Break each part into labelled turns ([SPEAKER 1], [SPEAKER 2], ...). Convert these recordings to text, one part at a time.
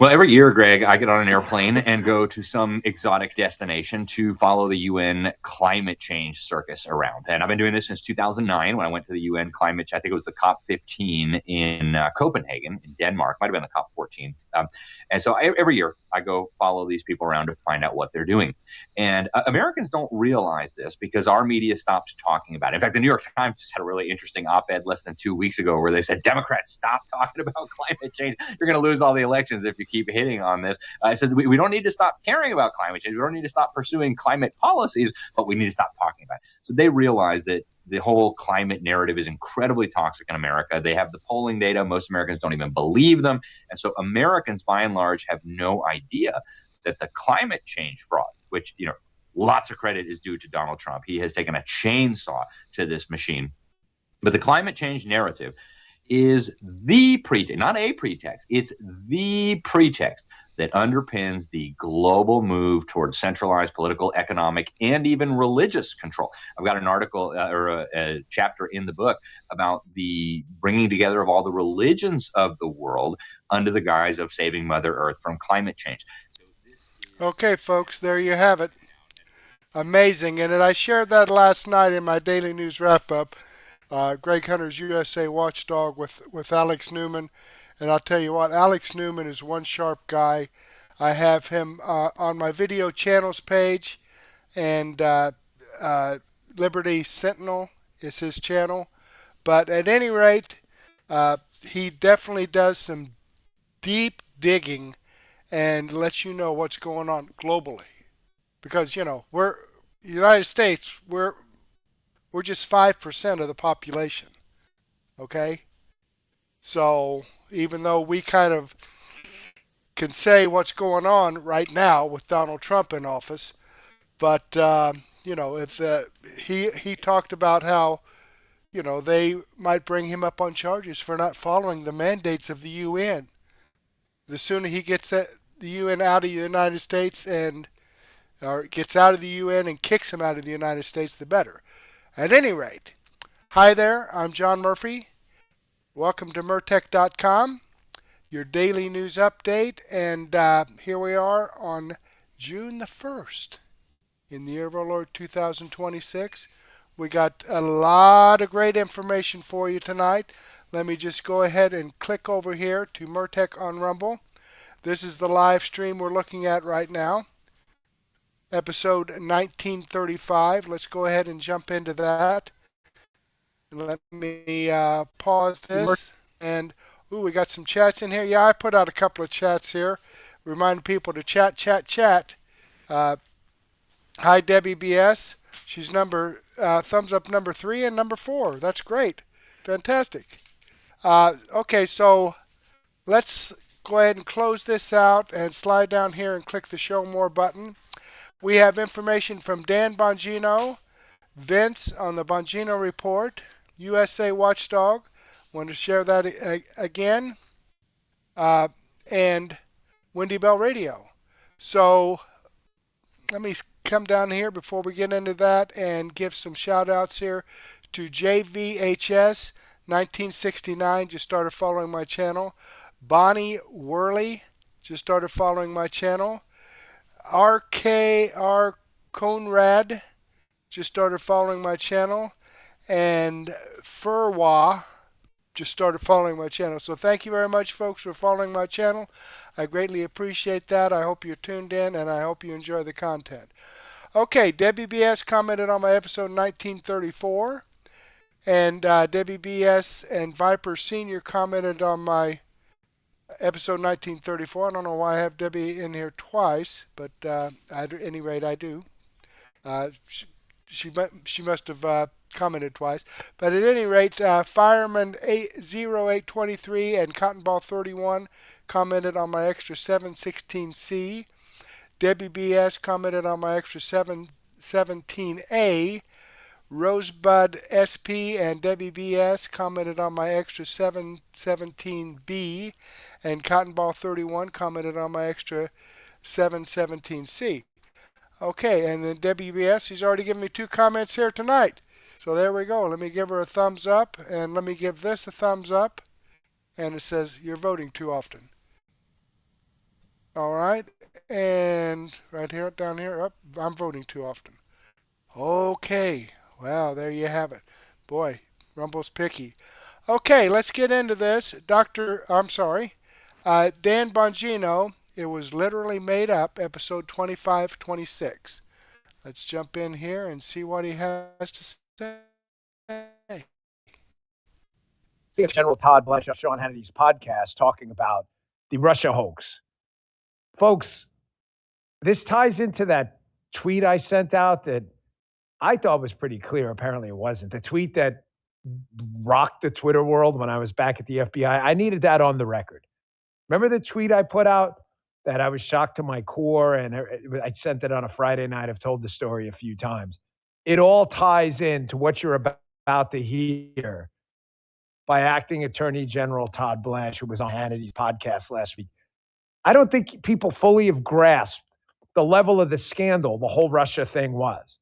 [SPEAKER 1] Well, every year, Greg, I get on an airplane and go to some exotic destination to follow the UN climate change circus around. And I've been doing this since 2009 when I went to the UN climate, I think it was the COP15 in Copenhagen in Denmark, might have been the COP14. And so every year I go follow these people around to find out what they're doing. And Americans don't realize this because our media stopped talking about it. In fact, the New York Times just had a really interesting op-ed less than 2 weeks ago where they said, Democrats, stop talking about climate change. You're going to lose all the elections if you keep hitting on this. I said, we don't need to stop caring about climate change. We don't need to stop pursuing climate policies, but we need to stop talking about it. So they realize that the whole climate narrative is incredibly toxic in America. They have the polling data. Most Americans don't even believe them. And so Americans, by and large, have no idea that the climate change fraud, which, lots of credit is due to Donald Trump. He has taken a chainsaw to this machine. But the climate change narrative is the pretext, not a pretext. It's the pretext that underpins the global move towards centralized political, economic, and even religious control. I've got an article or a chapter in the book about the bringing together of all the religions of the world under the guise of saving Mother Earth from climate change. So
[SPEAKER 2] Okay, folks, there you have it. Amazing. And I shared that last night in my daily news wrap up. Greg Hunter's USA Watchdog with Alex Newman. And I'll tell you what, Alex Newman is one sharp guy. I have him on my video channels page, and Liberty Sentinel is his channel. But at any rate, he definitely does some deep digging and lets you know what's going on globally. Because we're the United States, we're just 5% of the population. Okay, so even though we kind of can say what's going on right now with Donald Trump in office, but if he talked about how they might bring him up on charges for not following the mandates of the UN. The sooner he gets the UN out of the United States or gets out of the UN and kicks him out of the United States, the better. At any rate, hi there, I'm John Murphy. Welcome to Murtech.com, your daily news update, and here we are on June the 1st in the year of our Lord 2026. We got a lot of great information for you tonight. Let me just go ahead and click over here to Murtech on Rumble. This is the live stream we're looking at right now. Episode 1935. Let's go ahead and jump into that. Let me pause this. And, we got some chats in here. Yeah, I put out a couple of chats here. Remind people to chat. Hi, Debbie BS. She's thumbs up number 3 and number 4. That's great. Fantastic. Okay, so let's go ahead and close this out and slide down here and click the Show More button. We have information from Dan Bongino, Vince on the Bongino Report, USA Watchdog. Want to share that again, and Wendy Bell Radio. So let me come down here before we get into that and give some shout outs here to JVHS 1969, just started following my channel. Bonnie Worley just started following my channel. RKR Conrad just started following my channel. And Furwa just started following my channel. So thank you very much, folks, for following my channel. I greatly appreciate that. I hope you're tuned in, and I hope you enjoy the content. Okay, Debbie BS commented on my episode 1934. And Debbie BS and Viper Sr. commented on my episode 1934. I don't know why I have Debbie in here twice, but at any rate, I do. She must have commented twice. But at any rate, Fireman 0823 and Cottonball 31 commented on my extra 716C. Debbie BS commented on my extra 717A. Rosebud SP and Debbie BS commented on my extra 717B, and Cottonball 31 commented on my extra 717C. Okay, and then Debbie BS, she's already given me 2 comments here tonight. So there we go. Let me give her a thumbs up, and let me give this a thumbs up. And it says, you're voting too often. All right. And right here, down here, up. I'm voting too often. Okay. Well, there you have it. Boy, Rumble's picky. Okay, let's get into this. Dan Bongino, it was literally made up, episode 2526. Let's jump in here and see what he has to say.
[SPEAKER 3] General Todd Blanchard, Sean Hannity's podcast, talking about the Russia hoax. Folks, this ties into that tweet I sent out that I thought was pretty clear. Apparently it wasn't. The tweet that rocked the Twitter world when I was back at the FBI. I needed that on the record. Remember the tweet I put out that I was shocked to my core, and I sent it on a Friday night. I've told the story a few times. It all ties into what you're about to hear by Acting Attorney General Todd Blanchard, who was on Hannity's podcast last week. I don't think people fully have grasped the level of the scandal the whole Russia thing was.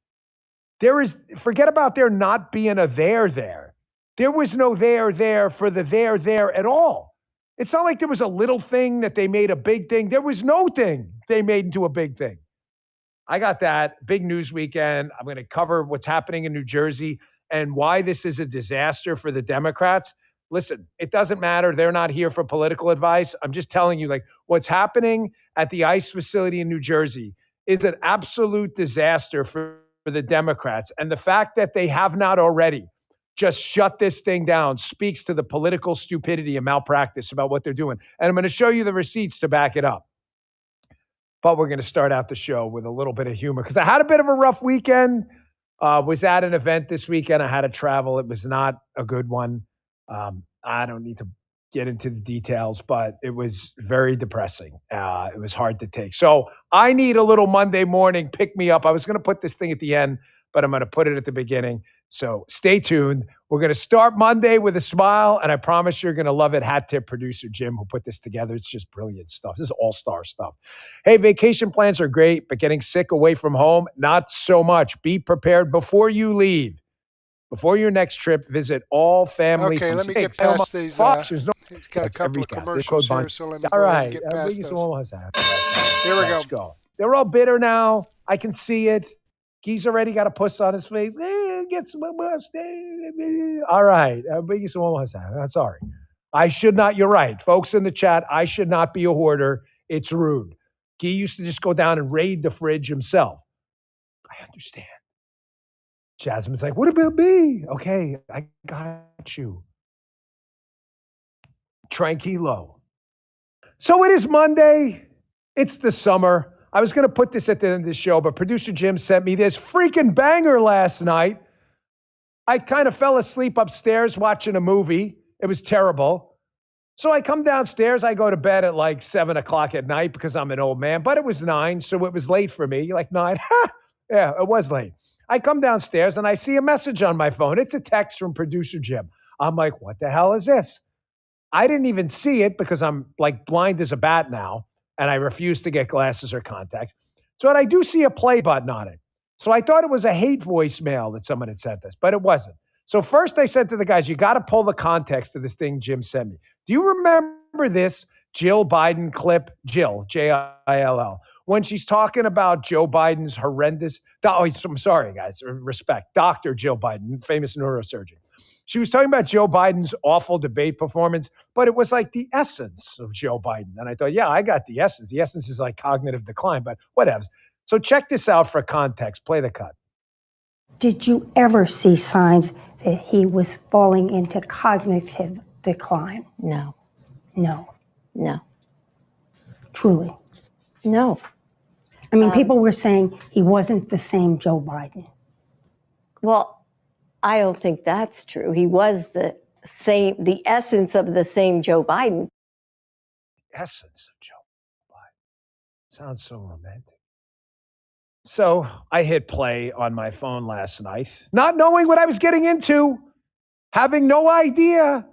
[SPEAKER 3] Forget about there not being a there there. There was no there for the there at all. It's not like there was a little thing that they made a big thing. There was no thing they made into a big thing. I got that. Big news weekend. I'm going to cover what's happening in New Jersey and why this is a disaster for the Democrats. Listen, it doesn't matter. They're not here for political advice. I'm just telling you, what's happening at the ICE facility in New Jersey is an absolute disaster for the Democrats. And the fact that they have not already just shut this thing down speaks to the political stupidity and malpractice about what they're doing. And I'm going to show you the receipts to back it up. But we're going to start out the show with a little bit of humor because I had a bit of a rough weekend. Was at an event this weekend. I had to travel. It was not a good one. I don't need to get into the details, but it was very depressing. It was hard to take. So I need a little Monday morning pick me up. I was going to put this thing at the end, but I'm going to put it at the beginning. So stay tuned. We're going to start Monday with a smile, and I promise you're going to love it. Hat tip producer Jim, who put this together. It's just brilliant stuff. This is all-star stuff. Hey, vacation plans are great, but getting sick away from home, not so much. Be prepared before you leave. Before your next trip, visit all family.
[SPEAKER 2] Okay, let me get past these. He's got a couple of commercials here, so let me go ahead and get past those. Here we
[SPEAKER 3] go. They're all bitter now. I can see it. He's already got a puss on his face. Get some all right. I'm sorry. I should not. You're right. Folks in the chat, I should not be a hoarder. It's rude. He used to just go down and raid the fridge himself. I understand. Jasmine's like, what about me? Okay, I got you. Tranquilo. So it is Monday. It's the summer. I was going to put this at the end of the show, but producer Jim sent me this freaking banger last night. I kind of fell asleep upstairs watching a movie. It was terrible. So I come downstairs. I go to bed at like 7 o'clock at night because I'm an old man, but it was 9, so it was late for me. Like 9. Yeah, it was late. I come downstairs and I see a message on my phone. It's a text from producer Jim. I'm like, what the hell is this? I didn't even see it because I'm like blind as a bat now, and I refuse to get glasses or contacts. So I do see a play button on it. So I thought it was a hate voicemail that someone had sent this, but it wasn't. So first I said to the guys, you got to pull the context of this thing Jim sent me. Do you remember this Jill Biden clip? Jill, Jill, when she's talking about Joe Biden's horrendous, I'm sorry, guys, respect, Dr. Jill Biden, famous neurosurgeon. She was talking about Joe Biden's awful debate performance, but it was like the essence of Joe Biden. And I thought, yeah, I got the essence. The essence is like cognitive decline, but whatever. So check this out for context. Play the cut.
[SPEAKER 4] Did you ever see signs that he was falling into cognitive decline?
[SPEAKER 5] No.
[SPEAKER 4] No.
[SPEAKER 5] No.
[SPEAKER 4] Truly.
[SPEAKER 5] No.
[SPEAKER 4] I mean, people were saying he wasn't the same Joe Biden.
[SPEAKER 5] Well, I don't think that's true. He was the essence of the same Joe Biden.
[SPEAKER 3] Essence of Joe Biden. Sounds so romantic. So I hit play on my phone last night, not knowing what I was getting into, having no idea.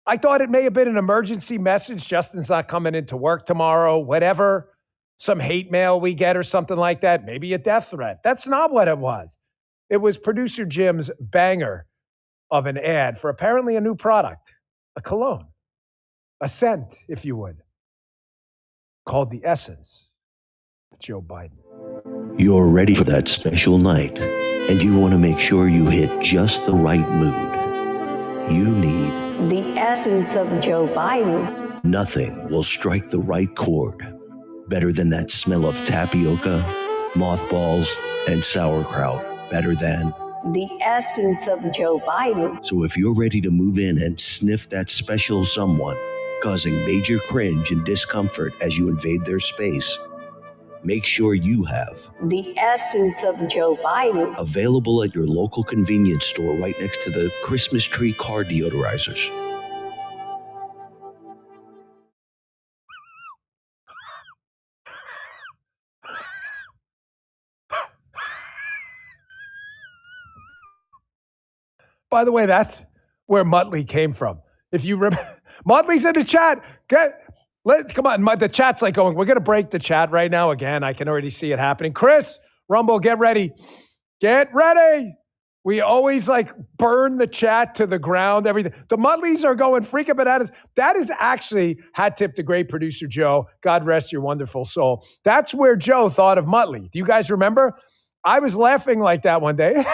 [SPEAKER 3] I thought it may have been an emergency message. Justin's not coming into work tomorrow, whatever. Some hate mail we get or something like that. Maybe a death threat. That's not what it was. It was producer Jim's banger of an ad for apparently a new product, a cologne, a scent, if you would. called The Essence of Joe Biden.
[SPEAKER 6] You're ready for that special night, and you want to make sure you hit just the right mood. You need
[SPEAKER 5] The Essence of Joe Biden.
[SPEAKER 6] nothing will strike the right chord better than that smell of tapioca, mothballs, and sauerkraut. Better than
[SPEAKER 5] The Essence of Joe Biden.
[SPEAKER 6] So if you're ready to move in and sniff that special someone, causing major cringe and discomfort as you invade their space, make sure you have
[SPEAKER 5] The Essence of Joe Biden.
[SPEAKER 6] available at your local convenience store right next to the Christmas tree car deodorizers.
[SPEAKER 3] By the way, that's where Muttley came from. If you remember, Muttley's in the chat. Come on, the chat's like going, we're going to break the chat right now again. I can already see it happening. Chris, Rumble, get ready. Get ready. We always like burn the chat to the ground, everything. The Mutleys are going freaking bananas. That is actually, hat tip to great producer Joe. God rest your wonderful soul. That's where Joe thought of Muttley. Do you guys remember? I was laughing like that one day.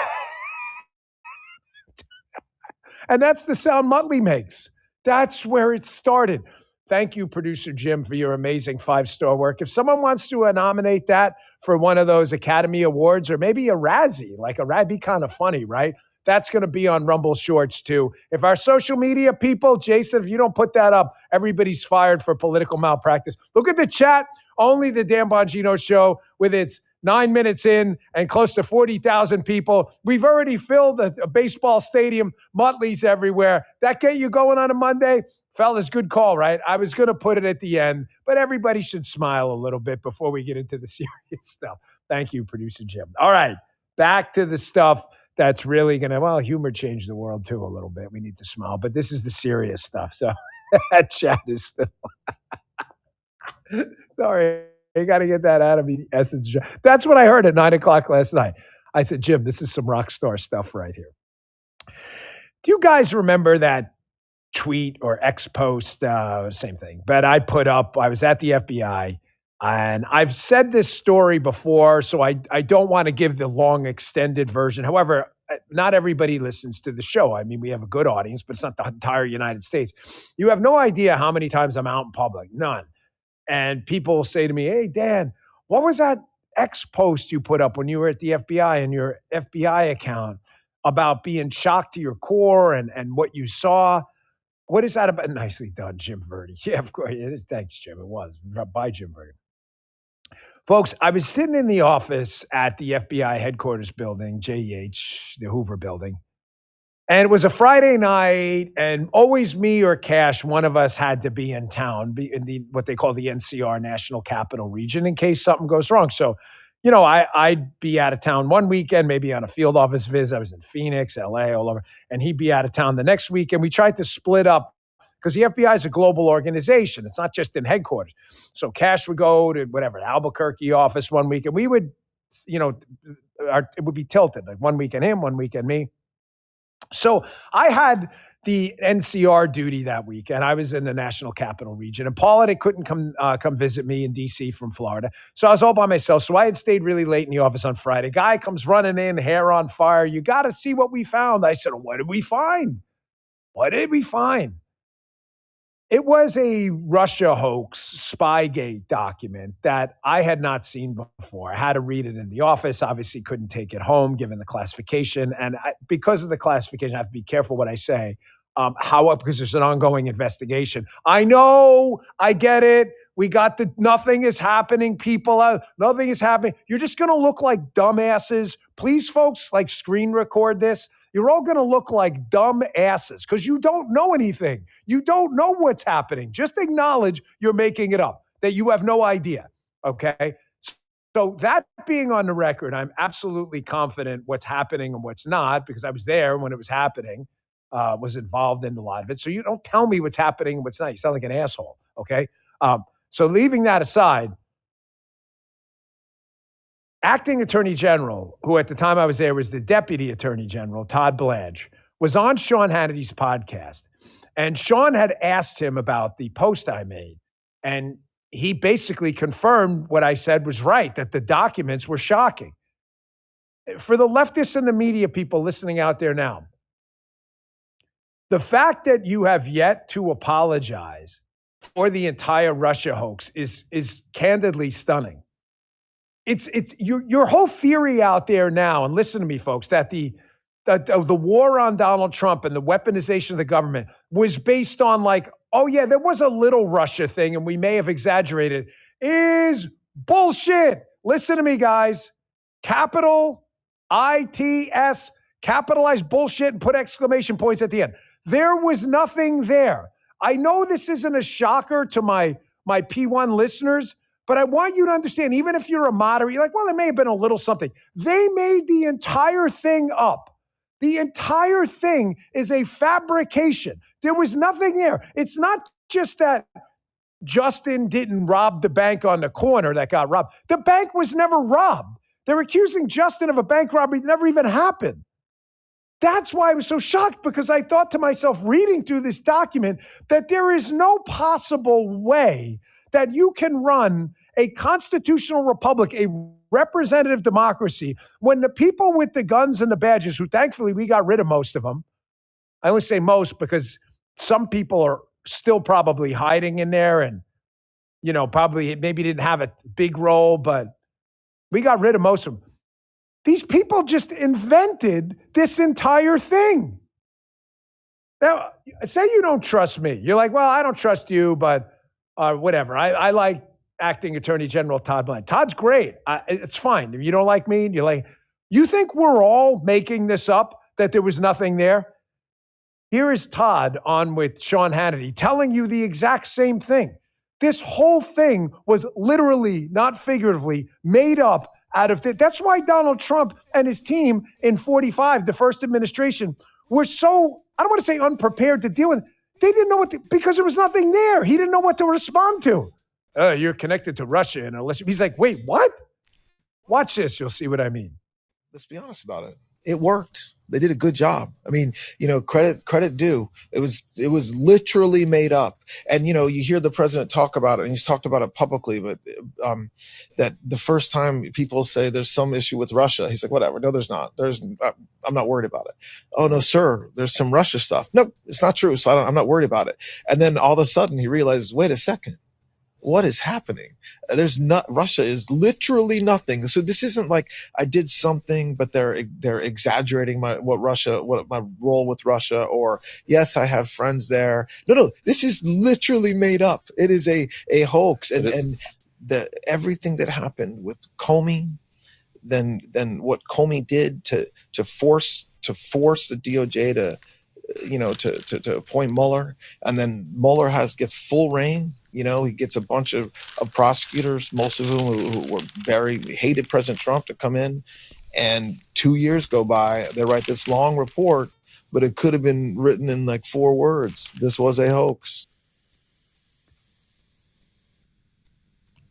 [SPEAKER 3] And that's the sound Muttley makes. That's where it started. Thank you, producer Jim, for your amazing 5-star work. If someone wants to nominate that for one of those Academy Awards or maybe a Razzie, be kind of funny, right? That's going to be on Rumble Shorts too. If our social media people, Jason, if you don't put that up, everybody's fired for political malpractice. Look at the chat. Only the Dan Bongino Show with its 9 minutes in and close to 40,000 people. We've already filled a baseball stadium, Muttley's everywhere. That get you going on a Monday? Fellas, good call, right? I was going to put it at the end, but everybody should smile a little bit before we get into the serious stuff. Thank you, producer Jim. All right, back to the stuff that's really going to, humor changed the world too a little bit. We need to smile, but this is the serious stuff. So that chat is still, sorry. You got to get that out of me, Essence. That's what I heard at 9 o'clock last night. I said, Jim, this is some rock star stuff right here. Do you guys remember that tweet or X post? Same thing. But I put up, I was at the FBI, and I've said this story before, so I don't want to give the long extended version. However, not everybody listens to the show. I mean, we have a good audience, but it's not the entire United States. You have no idea how many times I'm out in public. None. And people will say to me, hey, Dan, what was that X post you put up when you were at the FBI and your FBI account about being shocked to your core and what you saw? What is that about? Nicely done, Jim Verdi. Yeah, of course. It is. Thanks, Jim. It was. By Jim Verdi. Folks, I was sitting in the office at the FBI headquarters building, JEH, the Hoover building. And it was a Friday night, and always me or Cash, one of us had to be in town, be in what they call the NCR, National Capital Region, in case something goes wrong. So, I'd be out of town one weekend, maybe on a field office visit. I was in Phoenix, LA, all over, and he'd be out of town the next week. And we tried to split up because the FBI is a global organization. It's not just in headquarters. So Cash would go to the Albuquerque office one week, and we would, it would be tilted, like one weekend him, one weekend me. So I had the NCR duty that week, and I was in the National Capital Region. And Paula couldn't come visit me in D.C. from Florida. So I was all by myself. So I had stayed really late in the office on Friday. Guy comes running in, hair on fire. You got to see what we found. I said, what did we find? What did we find? It was a Russia hoax Spygate document that I had not seen before. I had to read it in the office. Obviously couldn't take it home given the classification. And because of the classification, I have to be careful what I say. Because there's an ongoing investigation. I know, I get it. We got nothing is happening, people. Nothing is happening. You're just going to look like dumbasses. Please, folks, screen record this. You're all going to look like dumb asses because you don't know anything. You don't know what's happening. Just acknowledge you're making it up, that you have no idea, okay? So that being on the record, I'm absolutely confident what's happening and what's not because I was there when it was happening, was involved in a lot of it. So you don't tell me what's happening and what's not. You sound like an asshole, okay? So leaving that aside, Acting Attorney General, who at the time I was there was the Deputy Attorney General, Todd Blanche, was on Sean Hannity's podcast. And Sean had asked him about the post I made. And he basically confirmed what I said was right, that the documents were shocking. For the leftists and the media people listening out there now, the fact that you have yet to apologize for the entire Russia hoax is candidly stunning. It's your whole theory out there now, and listen to me, folks, that the war on Donald Trump and the weaponization of the government was based on like, oh yeah, there was a little Russia thing and we may have exaggerated, is bullshit. Listen to me, guys. Capital ITS, capitalize bullshit and put exclamation points at the end. There was nothing there. I know this isn't a shocker to my P1 listeners, but I want you to understand, even if you're a moderate, you're like, well, there may have been a little something. They made the entire thing up. The entire thing is a fabrication. There was nothing there. It's not just that Justin didn't rob the bank on the corner that got robbed. The bank was never robbed. They're accusing Justin of a bank robbery that never even happened. That's why I was so shocked, because I thought to myself, reading through this document, that there is no possible way that you can run a constitutional republic, a representative democracy, when the people with the guns and the badges, who thankfully we got rid of most of them, I only say most because some people are still probably hiding in there and, you know, probably maybe didn't have a big role, but we got rid of most of them. These people just invented this entire thing. Now, say you don't trust me. You're like, well, I don't trust you, but whatever. I like acting Attorney General Todd Bland. Todd's great. It's fine. If you don't like me, you're like, you think we're all making this up, that there was nothing there? Here is Todd on with Sean Hannity telling you the exact same thing. This whole thing was literally, not figuratively, made up out of that's why Donald Trump and his team in 45, the first administration, were so, I don't want to say unprepared to deal with it. They didn't know what because there was nothing there. He didn't know what to respond to. You're connected to Russia. And he's like, wait, what? Watch this. You'll see what I mean.
[SPEAKER 7] Let's be honest about it. It worked. They did a good job. I mean, you know, credit due. It was literally made up. And, you know, you hear the president talk about it, and he's talked about it publicly, but that the first time people say there's some issue with Russia, he's like, whatever. No, there's not. I'm not worried about it. Oh, no, sir, there's some Russia stuff. No, it's not true. So I'm not worried about it. And then all of a sudden he realizes, wait a second. What is happening? Russia is literally nothing. So this isn't like I did something, but they're exaggerating my role with Russia, or yes, I have friends there. No, this is literally made up. It is a hoax, and everything that happened with Comey, then what Comey did to force the DOJ to appoint Mueller, and then Mueller gets full reign. You know, he gets a bunch of prosecutors, most of whom who were hated President Trump, to come in, and 2 years go by. They write this long report, but it could have been written in like 4 words. This was a hoax.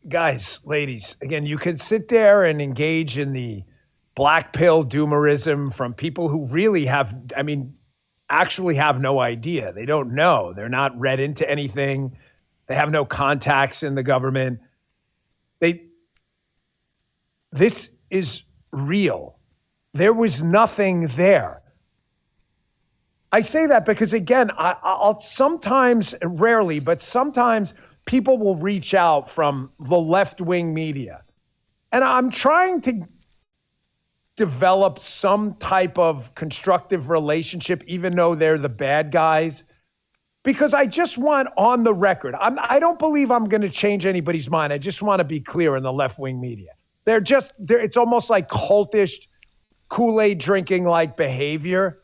[SPEAKER 3] Guys, ladies, again, you can sit there and engage in the black pill doomerism from people who really actually have no idea. They don't know. They're not read into anything. They have no contacts in the government. This is real. There was nothing there. I say that because, again, I'll sometimes, rarely, but sometimes people will reach out from the left-wing media. And I'm trying to develop some type of constructive relationship, even though they're the bad guys. Because I just want on the record, I don't believe I'm going to change anybody's mind. I just want to be clear in the left-wing media. It's almost like cultish, Kool-Aid drinking like behavior.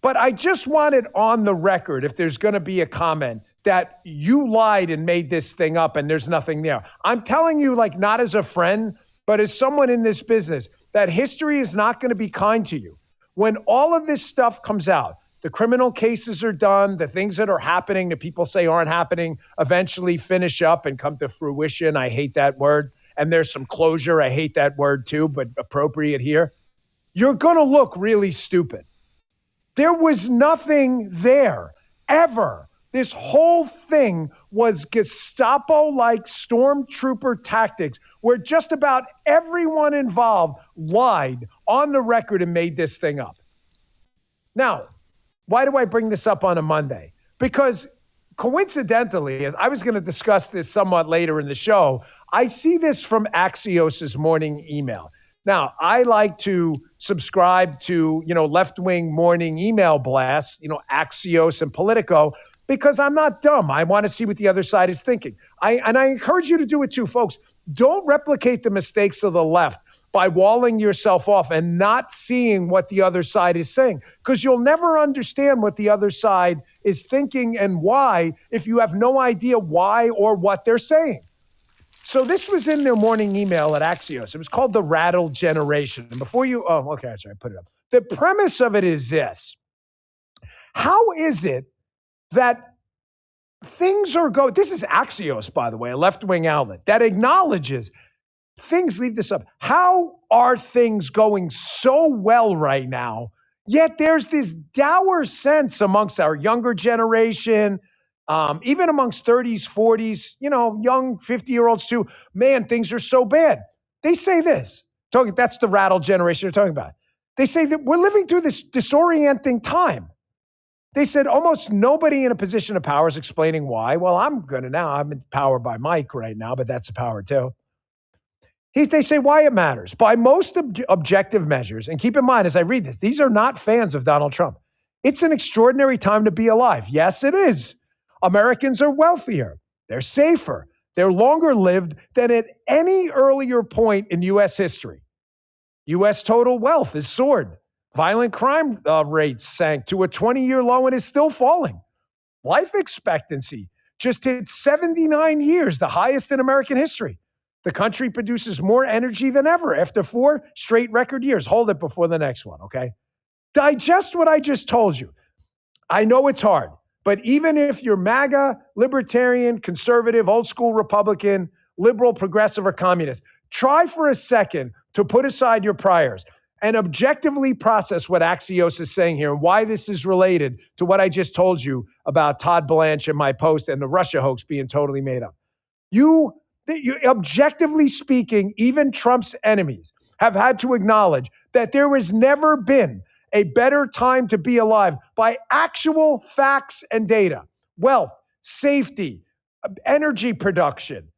[SPEAKER 3] But I just want it on the record, if there's going to be a comment, that you lied and made this thing up and there's nothing there. I'm telling you, like, not as a friend, but as someone in this business, that history is not going to be kind to you. When all of this stuff comes out, the criminal cases are done, the things that are happening that people say aren't happening eventually finish up and come to fruition. I hate that word. And there's some closure. I hate that word too, but appropriate here. You're going to look really stupid. There was nothing there ever This whole thing was Gestapo-like stormtrooper tactics where just about everyone involved lied on the record and made this thing up. Now, why do I bring this up on a Monday? Because coincidentally, as I was going to discuss this somewhat later in the show, I see this from Axios's morning email. Now, I like to subscribe to, left-wing morning email blasts, Axios and Politico, because I'm not dumb. I want to see what the other side is thinking. And I encourage you to do it too, folks. Don't replicate the mistakes of the left by walling yourself off and not seeing what the other side is saying, because you'll never understand what the other side is thinking and why if you have no idea why or what they're saying. So this was in their morning email at Axios. It was called the Rattle Generation. And before you, okay, sorry, put it up. The premise of it is this. How is it that things are going, this is Axios, by the way, a left-wing outlet that acknowledges things, leave this up. How are things going so well right now, yet there's this dour sense amongst our younger generation, even amongst 30s, 40s, young 50-year-olds too. Man, things are so bad. They say this. That's the Rattle Generation they're talking about. They say that we're living through this disorienting time. They said almost nobody in a position of power is explaining why. Well, I'm in power by Mike right now, but that's a power too. They say why it matters. By most objective measures, and keep in mind as I read this, these are not fans of Donald Trump. It's an extraordinary time to be alive. Yes, it is. Americans are wealthier. They're safer. They're longer lived than at any earlier point in U.S. history. U.S. total wealth has soared. Violent crime rates sank to a 20-year low and is still falling. Life expectancy just hit 79 years, the highest in American history. The country produces more energy than ever after 4 straight record years. Hold it before the next one, okay? Digest what I just told you. I know it's hard, but even if you're MAGA, libertarian, conservative, old school Republican, liberal, progressive, or communist, try for a second to put aside your priors and objectively process what Axios is saying here and why this is related to what I just told you about Todd Blanche and my post and the Russia hoax being totally made up. You objectively speaking, even Trump's enemies have had to acknowledge that there has never been a better time to be alive by actual facts and data. Wealth, safety, energy production,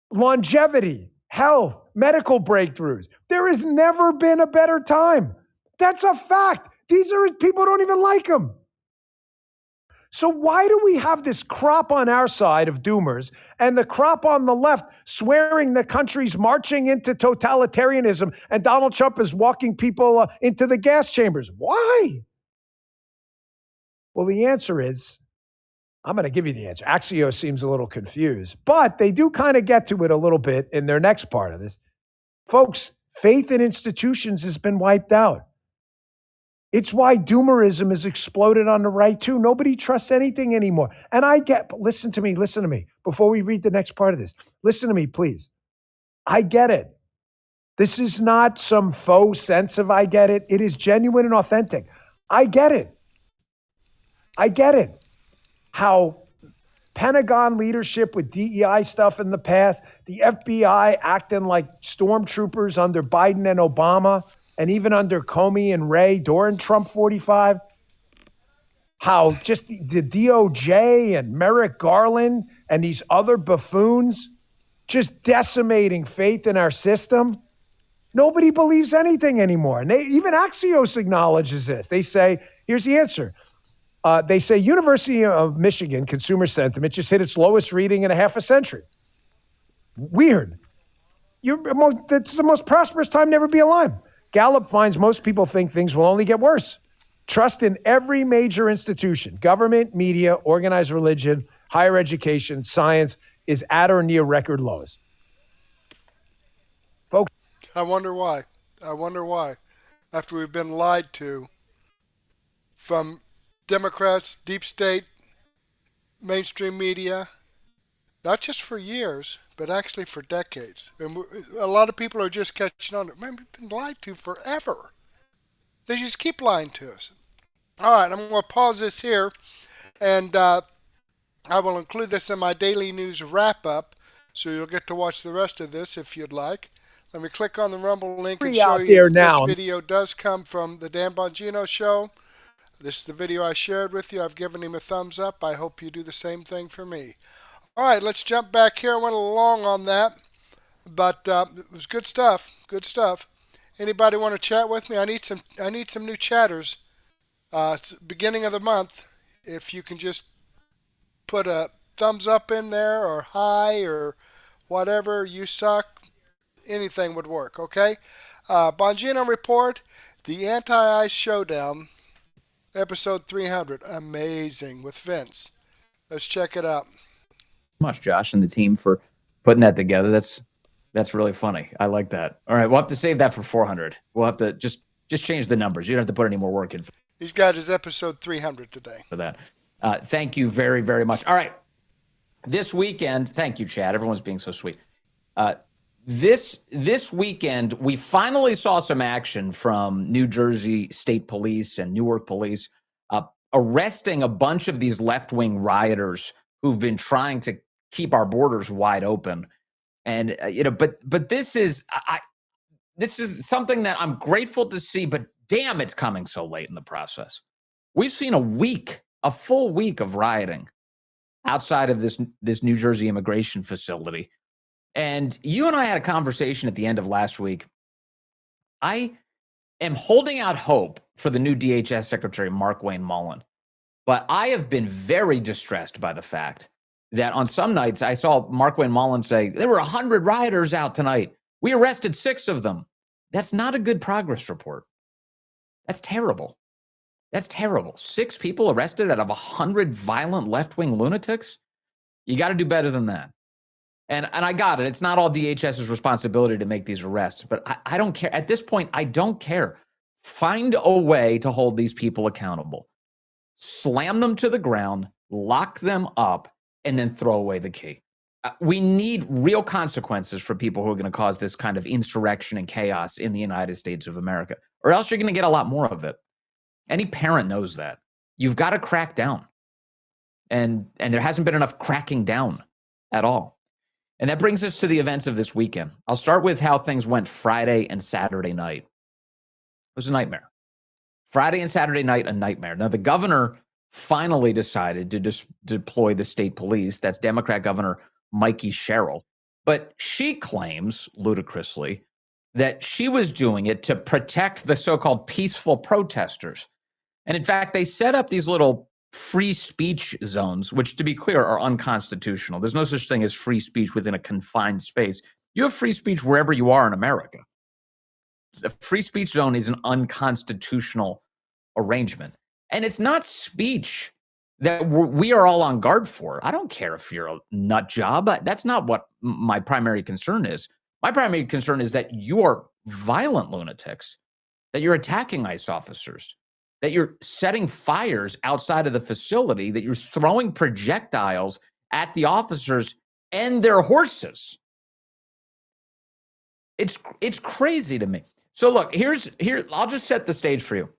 [SPEAKER 3] longevity, health, medical breakthroughs. There has never been a better time. That's a fact. These are people who don't even like him. So why do we have this crop on our side of doomers and the crop on the left swearing the country's marching into totalitarianism and Donald Trump is walking people into the gas chambers? Why? Well, the answer is, I'm going to give you the answer. Axios seems a little confused, but they do kind of get to it a little bit in their next part of this. Folks, faith in institutions has been wiped out. It's why doomerism has exploded on the right too. Nobody trusts anything anymore. And listen to me, before we read the next part of this. Listen to me, please. I get it. This is not some faux sense of I get it. It is genuine and authentic. I get it. How Pentagon leadership with DEI stuff in the past, the FBI acting like stormtroopers under Biden and Obama, and even under Comey and Wray during Trump 45, how just the DOJ and Merrick Garland and these other buffoons just decimating faith in our system. Nobody believes anything anymore. And even Axios acknowledges this. They say, here's the answer. They say University of Michigan consumer sentiment just hit its lowest reading in a half a century. Weird. It's the most prosperous time to ever be alive. Gallup finds most people think things will only get worse. Trust in every major institution, government, media, organized religion, higher education, science, is at or near record lows. Folks,
[SPEAKER 2] I wonder why. After we've been lied to from Democrats, deep state, mainstream media, not just for years, but actually for decades. And a lot of people are just catching on. Man, we've been lied to forever. They just keep lying to us. All right, I'm going to pause this here and I will include this in my daily news wrap-up, so you'll get to watch the rest of this if you'd like. Let me click on the Rumble link and show
[SPEAKER 3] out
[SPEAKER 2] you
[SPEAKER 3] there
[SPEAKER 2] that
[SPEAKER 3] now.
[SPEAKER 2] this video does come from the Dan Bongino Show. This is the video I shared with you. I've given him a thumbs up. I hope you do the same thing for me. All right, let's jump back here. I went a little long on that, but it was good stuff. Good stuff. Anybody want to chat with me? I need some new chatters. It's the beginning of the month. If you can just put a thumbs up in there, or hi, or whatever, you suck, anything would work, okay? Bongino Report, the Anti-Ice Showdown, episode 300. Amazing, with Vince. Let's check it out.
[SPEAKER 8] Much, Josh, and the team for putting that together. That's really funny. I like that. All right, we'll have to save that for 400. We'll have to just change the numbers. You don't have to put any more work in
[SPEAKER 2] He's got his episode 300 today.
[SPEAKER 8] for that. Thank you very, very much. All right. This weekend, thank you, Chad. Everyone's being so sweet. This weekend, we finally saw some action from New Jersey State Police and Newark Police arresting a bunch of these left-wing rioters who've been trying to keep our borders wide open. And but this is something that I'm grateful to see, but damn, it's coming so late in the process. We've seen a full week of rioting outside of this New Jersey immigration facility. And you and I had a conversation at the end of last week. I am holding out hope for the new DHS Secretary, Mark Wayne Mullen. But I have been very distressed by the fact that on some nights I saw Mark Wayne Mullen say, there were 100 rioters out tonight. We arrested 6 of them. That's not a good progress report. That's terrible. That's terrible. 6 people arrested out of 100 violent left-wing lunatics? You got to do better than that. And I got it. It's not all DHS's responsibility to make these arrests, but I don't care. At this point, I don't care. Find a way to hold these people accountable. Slam them to the ground, lock them up, and then throw away the key. We need real consequences for people who are going to cause this kind of insurrection and chaos in the United States of America, or else you're going to get a lot more of it. Any parent knows that. You've got to crack down. And there hasn't been enough cracking down at all. And that brings us to the events of this weekend. I'll start with how things went Friday and Saturday night. It was a nightmare. Friday and Saturday night, a nightmare. Now, the governor finally decided to deploy the state police. That's Democrat Governor Mikey Sherrill. But she claims, ludicrously, that she was doing it to protect the so-called peaceful protesters. And in fact, they set up these little free speech zones, which, to be clear, are unconstitutional. There's no such thing as free speech within a confined space. You have free speech wherever you are in America. The free speech zone is an unconstitutional arrangement. And it's not speech that we are all on guard for. I don't care if you're a nut job. That's not what my primary concern is. My primary concern is that you are violent lunatics, that you're attacking ICE officers, that you're setting fires outside of the facility, that you're throwing projectiles at the officers and their horses. It's crazy to me. So look, here, I'll just set the stage for you.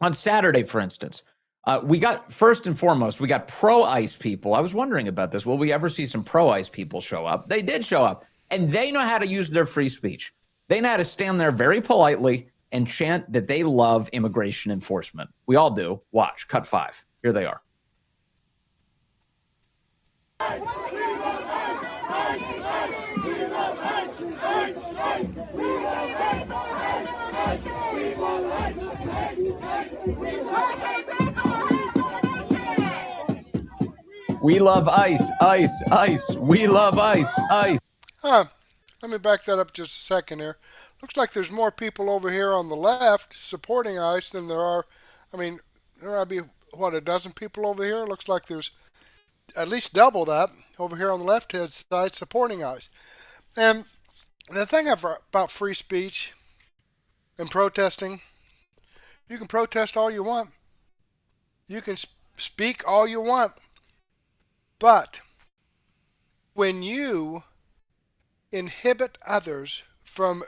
[SPEAKER 8] On Saturday, for instance, we got, first and foremost, we got pro-ICE people. I was wondering about this. Will we ever see some pro-ICE people show up? They did show up, and they know how to use their free speech. They know how to stand there very politely and chant that they love immigration enforcement. We all do. Watch, cut 5. Here they are. We love ICE, ICE, ICE. We love ICE, ICE.
[SPEAKER 2] Let me back that up just a second here. Looks like there's more people over here on the left supporting ICE than there are. I mean, there might be, what, a dozen people over here? Looks like there's at least double that over here on the left-hand side supporting ICE. And the thing about free speech and protesting, you can protest all you want. You can speak all you want. But when you inhibit others from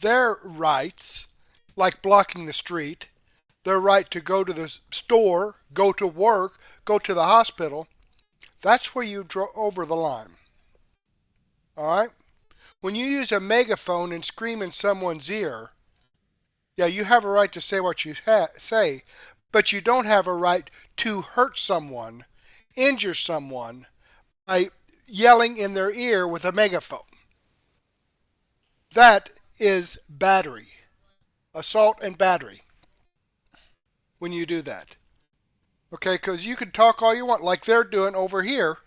[SPEAKER 2] their rights, like blocking the street, their right to go to the store, go to work, go to the hospital, That's where you draw over the line. All right? When you use a megaphone and scream in someone's ear, yeah, you have a right to say what you say, but you don't have a right to hurt someone, injure someone by yelling in their ear with a megaphone. That is battery, assault and battery, when you do that. Okay, because you can talk all you want, like they're doing over here,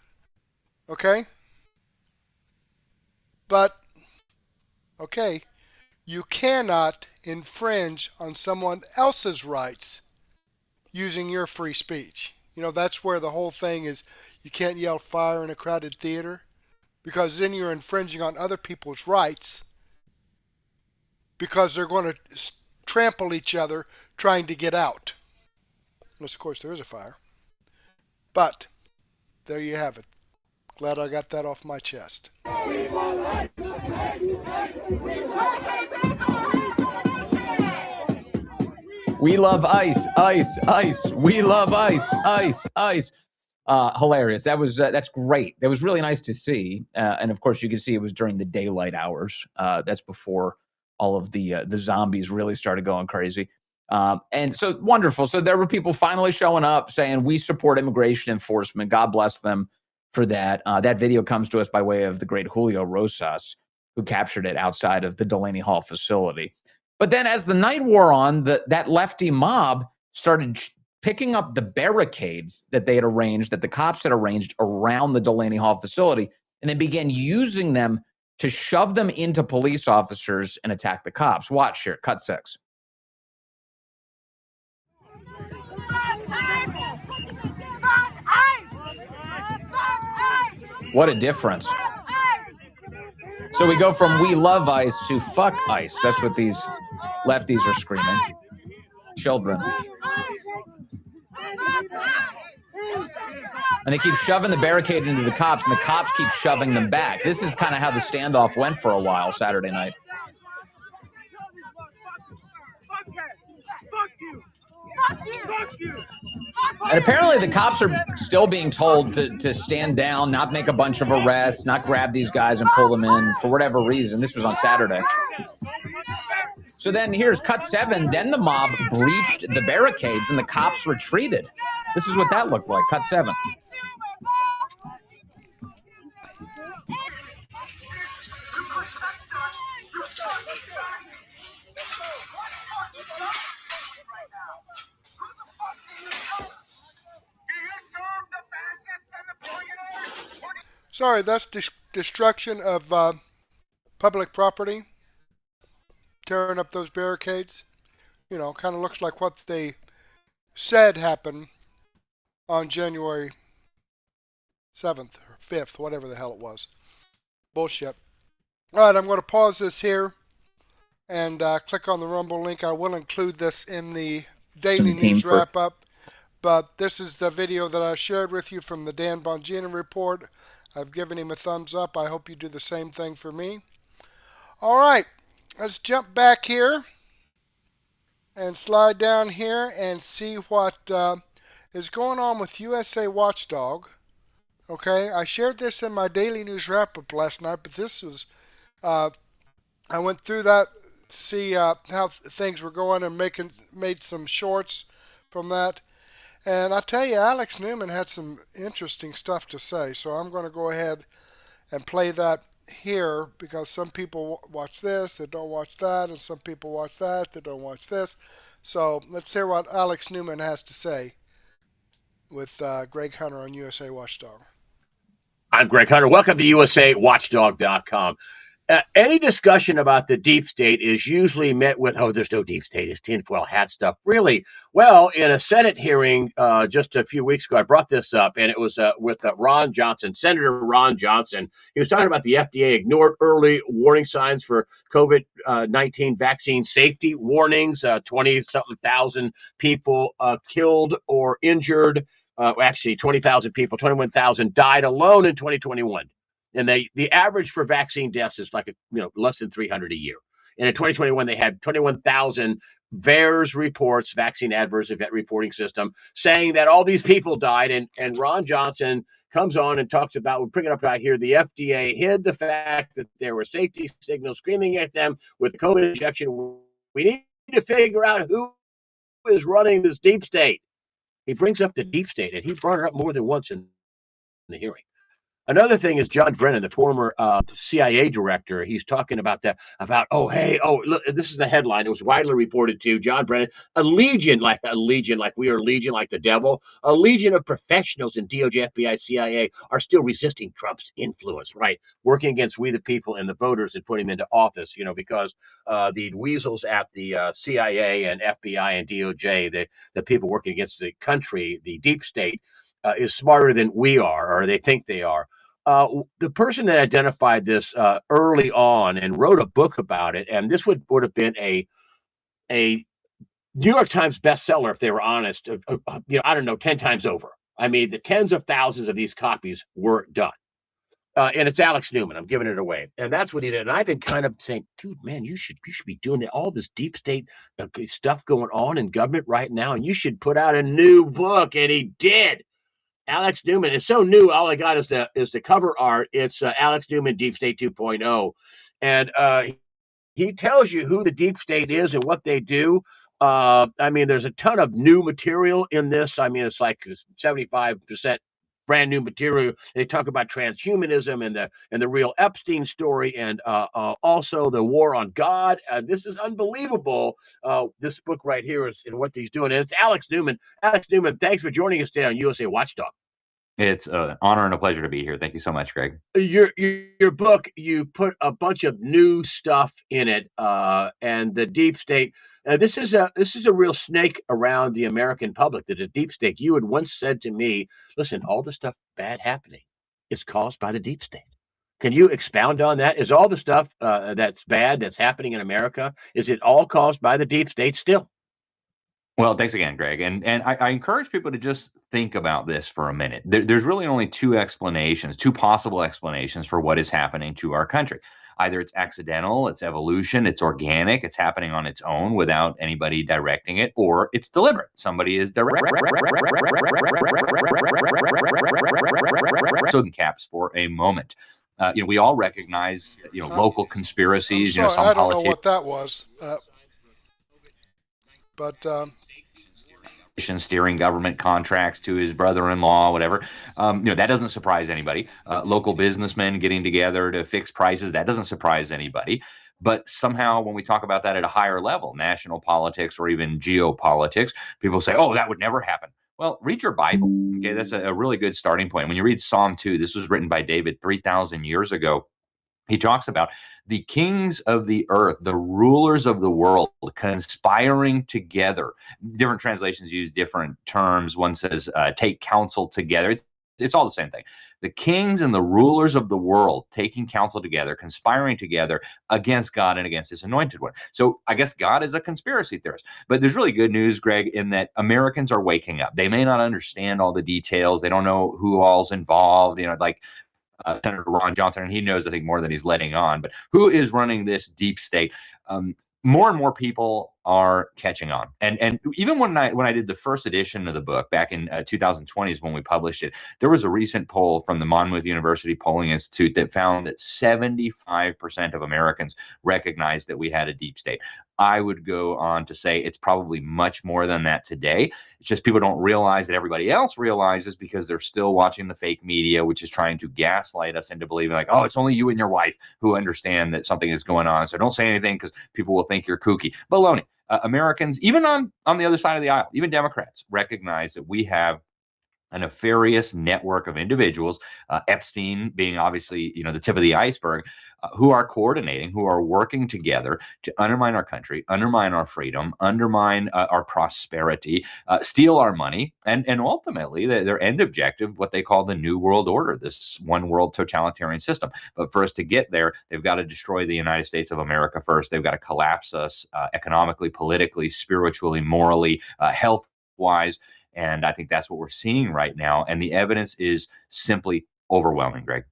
[SPEAKER 2] okay? But, okay, you cannot infringe on someone else's rights using your free speech. You know, that's where the whole thing is, you can't yell fire in a crowded theater, because then you're infringing on other people's rights, because they're going to trample each other trying to get out. Unless, of course, there is a fire. But, there you have it. Glad I got that off my chest.
[SPEAKER 8] We love ice, ice, ice. We love ice, ice, ice. Hilarious. That's great. That was really nice to see. And of course, you can see it was during the daylight hours. That's before all of the zombies really started going crazy. And so wonderful. So there were people finally showing up saying, we support immigration enforcement. God bless them for that. That video comes to us by way of the great Julio Rosas, who captured it outside of the Delaney Hall facility. But then as the night wore on, that lefty mob started picking up the barricades that they had arranged, that the cops had arranged around the Delaney Hall facility, and then began using them to shove them into police officers and attack the cops. Watch here, cut 6. What a difference. So we go from we love ice to fuck ice. That's what these lefties are screaming. Children. And they keep shoving the barricade into the cops, and the cops keep shoving them back. This is kind of how the standoff went for a while Saturday night. And apparently the cops are still being told to stand down, not make a bunch of arrests, not grab these guys and pull them in for whatever reason. This was on Saturday. So then here's cut 7. Then the mob breached the barricades and the cops retreated. This is what that looked like. Cut 7.
[SPEAKER 2] Sorry, that's destruction of public property. Tearing up those barricades. You know, kind of looks like what they said happened on January 7th or 5th, whatever the hell it was. Bullshit. All right, I'm going to pause this here and click on the Rumble link. I will include this in the daily news wrap-up. But this is the video that I shared with you from the Dan Bongino report. I've given him a thumbs up. I hope you do the same thing for me. All right, let's jump back here and slide down here and see what is going on with USA Watchdog. Okay, I shared this in my daily news wrap-up last night, but this was, I went through that, see how things were going and made some shorts from that. And I tell you, Alex Newman had some interesting stuff to say, so I'm going to go ahead and play that here because some people watch this, they don't watch that, and some people watch that, they don't watch this. So let's hear what Alex Newman has to say with Greg Hunter on USA Watchdog.
[SPEAKER 9] I'm Greg Hunter. Welcome to USAWatchdog.com. Any discussion about the deep state is usually met with, oh, there's no deep state. It's tinfoil hat stuff. Really? Well, in a Senate hearing just a few weeks ago, I brought this up, and it was with Ron Johnson, Senator Ron Johnson. He was talking about the FDA ignored early warning signs for COVID-19 vaccine safety warnings, 20-something thousand people killed or injured. Actually, 20,000 people, 21,000 died alone in 2021. And the average for vaccine deaths is like less than 300 a year. And in 2021, they had 21,000 VAERS reports, Vaccine Adverse Event Reporting System, saying that all these people died. And Ron Johnson comes on and talks about, we'll bring it up right here, the FDA hid the fact that there were safety signals screaming at them with the COVID injection. We need to figure out who is running this deep state. He brings up the deep state, and he brought it up more than once in the hearing. Another thing is John Brennan, the former CIA director. He's talking about that, look, this is the headline. It was widely reported too. John Brennan, a legion, like we are legion, like the devil. A legion of professionals in DOJ, FBI, CIA are still resisting Trump's influence, right? Working against we the people and the voters and putting him into office, because the weasels at the CIA and FBI and DOJ, the people working against the country, the deep state, is smarter than we are, or they think they are. The person that identified this early on and wrote a book about it, and this would have been a New York Times bestseller if they were honest. I don't know, 10 times over. I mean, the tens of thousands of these copies were done, and it's Alex Newman. I'm giving it away, and that's what he did. And I've been kind of saying, dude, man, you should be doing all this deep state stuff going on in government right now, and you should put out a new book. And he did. Alex Newman is so new. All I got is the cover art. It's Alex Newman, Deep State 2.0, and he tells you who the deep state is and what they do. I mean, there's a ton of new material in this. I mean, it's like 75% brand new material. They talk about transhumanism and the real Epstein story, and also the war on God. This is unbelievable. This book right here is what he's doing. And it's Alex Newman. Alex Newman, thanks for joining us today on USA Watchdog.
[SPEAKER 1] It's an honor and a pleasure to be here. Thank you so much, Greg.
[SPEAKER 9] Your book, you put a bunch of new stuff in it, and the deep state. This is a real snake around the American public. That the deep state. You had once said to me, "Listen, all the stuff bad happening is caused by the deep state." Can you expound on that? Is all the stuff that's bad that's happening in America, is it all caused by the deep state still?
[SPEAKER 1] Well, thanks again, Greg. And I encourage people to just think about this for a minute. There's really only two possible explanations for what is happening to our country. Either it's accidental, it's evolution, it's organic, it's happening on its own without anybody directing it, or it's deliberate. Somebody is directing. So caps for a moment. We all recognize, local conspiracies.
[SPEAKER 2] I'm sorry,
[SPEAKER 1] Some
[SPEAKER 2] I don't know
[SPEAKER 1] politics.
[SPEAKER 2] what that was. But
[SPEAKER 1] Steering government contracts to his brother-in-law, whatever. That doesn't surprise anybody. Local businessmen getting together to fix prices, that doesn't surprise anybody. But somehow when we talk about that at a higher level, national politics or even geopolitics, people say, oh, that would never happen. Well, read your Bible. Okay, that's a really good starting point. When you read Psalm 2, this was written by David 3,000 years ago. He talks about the kings of the earth, the rulers of the world, conspiring together. Different translations use different terms. One says, take counsel together. It's all the same thing. The kings and the rulers of the world taking counsel together, conspiring together against God and against his anointed one. So I guess God is a conspiracy theorist. But there's really good news, Greg, in that Americans are waking up. They may not understand all the details. They don't know who all's involved, Senator Ron Johnson, and he knows, I think, more than he's letting on. But who is running this deep state? More and more people are catching on. And even when I did the first edition of the book back in 2020 is when we published it, there was a recent poll from the Monmouth University Polling Institute that found that 75% of Americans recognized that we had a deep state. I would go on to say it's probably much more than that today. It's just people don't realize that everybody else realizes because they're still watching the fake media, which is trying to gaslight us into believing like, oh, it's only you and your wife who understand that something is going on. So don't say anything because people will think you're kooky. Baloney. Americans, even on the other side of the aisle, even Democrats, recognize that we have a nefarious network of individuals, Epstein being obviously, the tip of the iceberg, who are coordinating, who are working together to undermine our country, undermine our freedom, undermine our prosperity, steal our money, and ultimately their end objective, what they call the New World Order, this one world totalitarian system. But for us to get there, they've got to destroy the United States of America first. They've got to collapse us economically, politically, spiritually, morally, health-wise. And I think that's what we're seeing right now. And the evidence is simply overwhelming, Greg.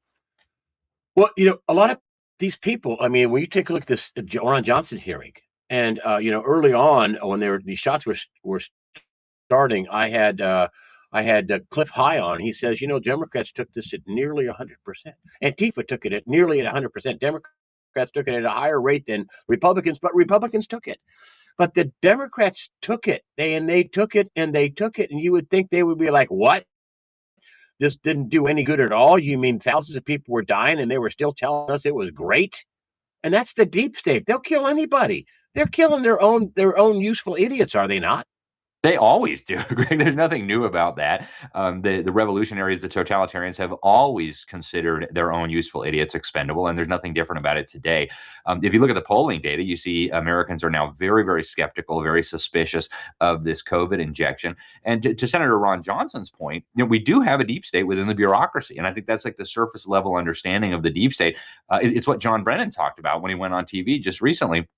[SPEAKER 9] Well, a lot of these people, I mean, when you take a look at this Ron Johnson hearing, And early on when these shots were starting, I had Cliff High on. He says, Democrats took this at nearly 100%. Antifa took it at nearly at 100%. Democrats took it at a higher rate than Republicans, but Republicans took it. But the Democrats took it. They took it, and you would think they would be like, what? This didn't do any good at all? You mean thousands of people were dying and they were still telling us it was great? And that's the deep state. They'll kill anybody. They're killing their own useful idiots, are they not?
[SPEAKER 1] They always do, Greg. There's nothing new about that. The revolutionaries, the totalitarians, have always considered their own useful idiots expendable, and there's nothing different about it today. If you look at the polling data, you see Americans are now very, very skeptical, very suspicious of this COVID injection. And to Senator Ron Johnson's point, we do have a deep state within the bureaucracy, and I think that's like the surface level understanding of the deep state. It's what John Brennan talked about when he went on TV just recently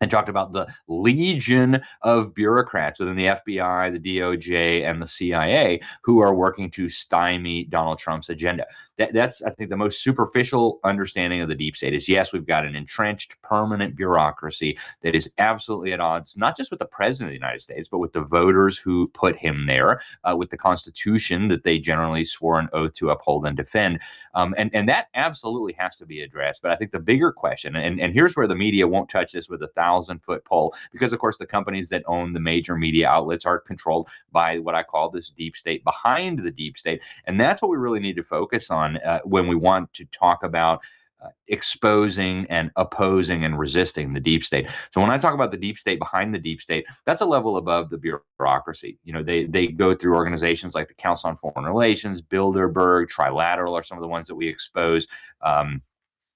[SPEAKER 1] and talked about the legion of bureaucrats within the FBI, the DOJ, and the CIA who are working to stymie Donald Trump's agenda. That's, I think, the most superficial understanding of the deep state is, yes, we've got an entrenched, permanent bureaucracy that is absolutely at odds, not just with the president of the United States, but with the voters who put him there, with the Constitution that they generally swore an oath to uphold and defend. And that absolutely has to be addressed. But I think the bigger question, and here's where the media won't touch this with a 1,000-foot pole, because, of course, the companies that own the major media outlets are controlled by what I call this deep state behind the deep state. And that's what we really need to focus on when we want to talk about exposing and opposing and resisting the deep state. So when I talk about the deep state behind the deep state, that's a level above the bureaucracy. They go through organizations like the Council on Foreign Relations, Bilderberg, Trilateral are some of the ones that we expose.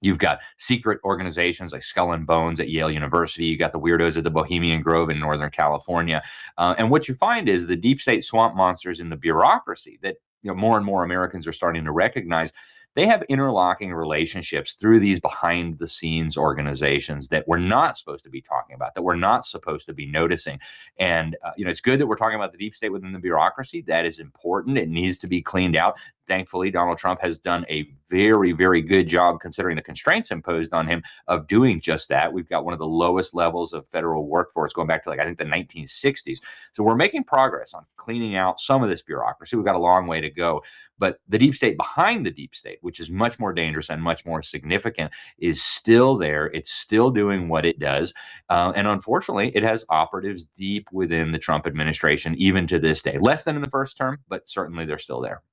[SPEAKER 1] You've got secret organizations like Skull and Bones at Yale University. You got the weirdos at the Bohemian Grove in Northern California. And what you find is the deep state swamp monsters in the bureaucracy that more and more Americans are starting to recognize. They have interlocking relationships through these behind the scenes organizations that we're not supposed to be talking about, that we're not supposed to be noticing. And, it's good that we're talking about the deep state within the bureaucracy. That is important. It needs to be cleaned out. Thankfully, Donald Trump has done a very, very good job, considering the constraints imposed on him, of doing just that. We've got one of the lowest levels of federal workforce going back to, I think, the 1960s. So we're making progress on cleaning out some of this bureaucracy. We've got a long way to go. But the deep state behind the deep state, which is much more dangerous and much more significant, is still there. It's still doing what it does. And unfortunately, it has operatives deep within the Trump administration, even to this day. Less than in the first term, but certainly they're still there.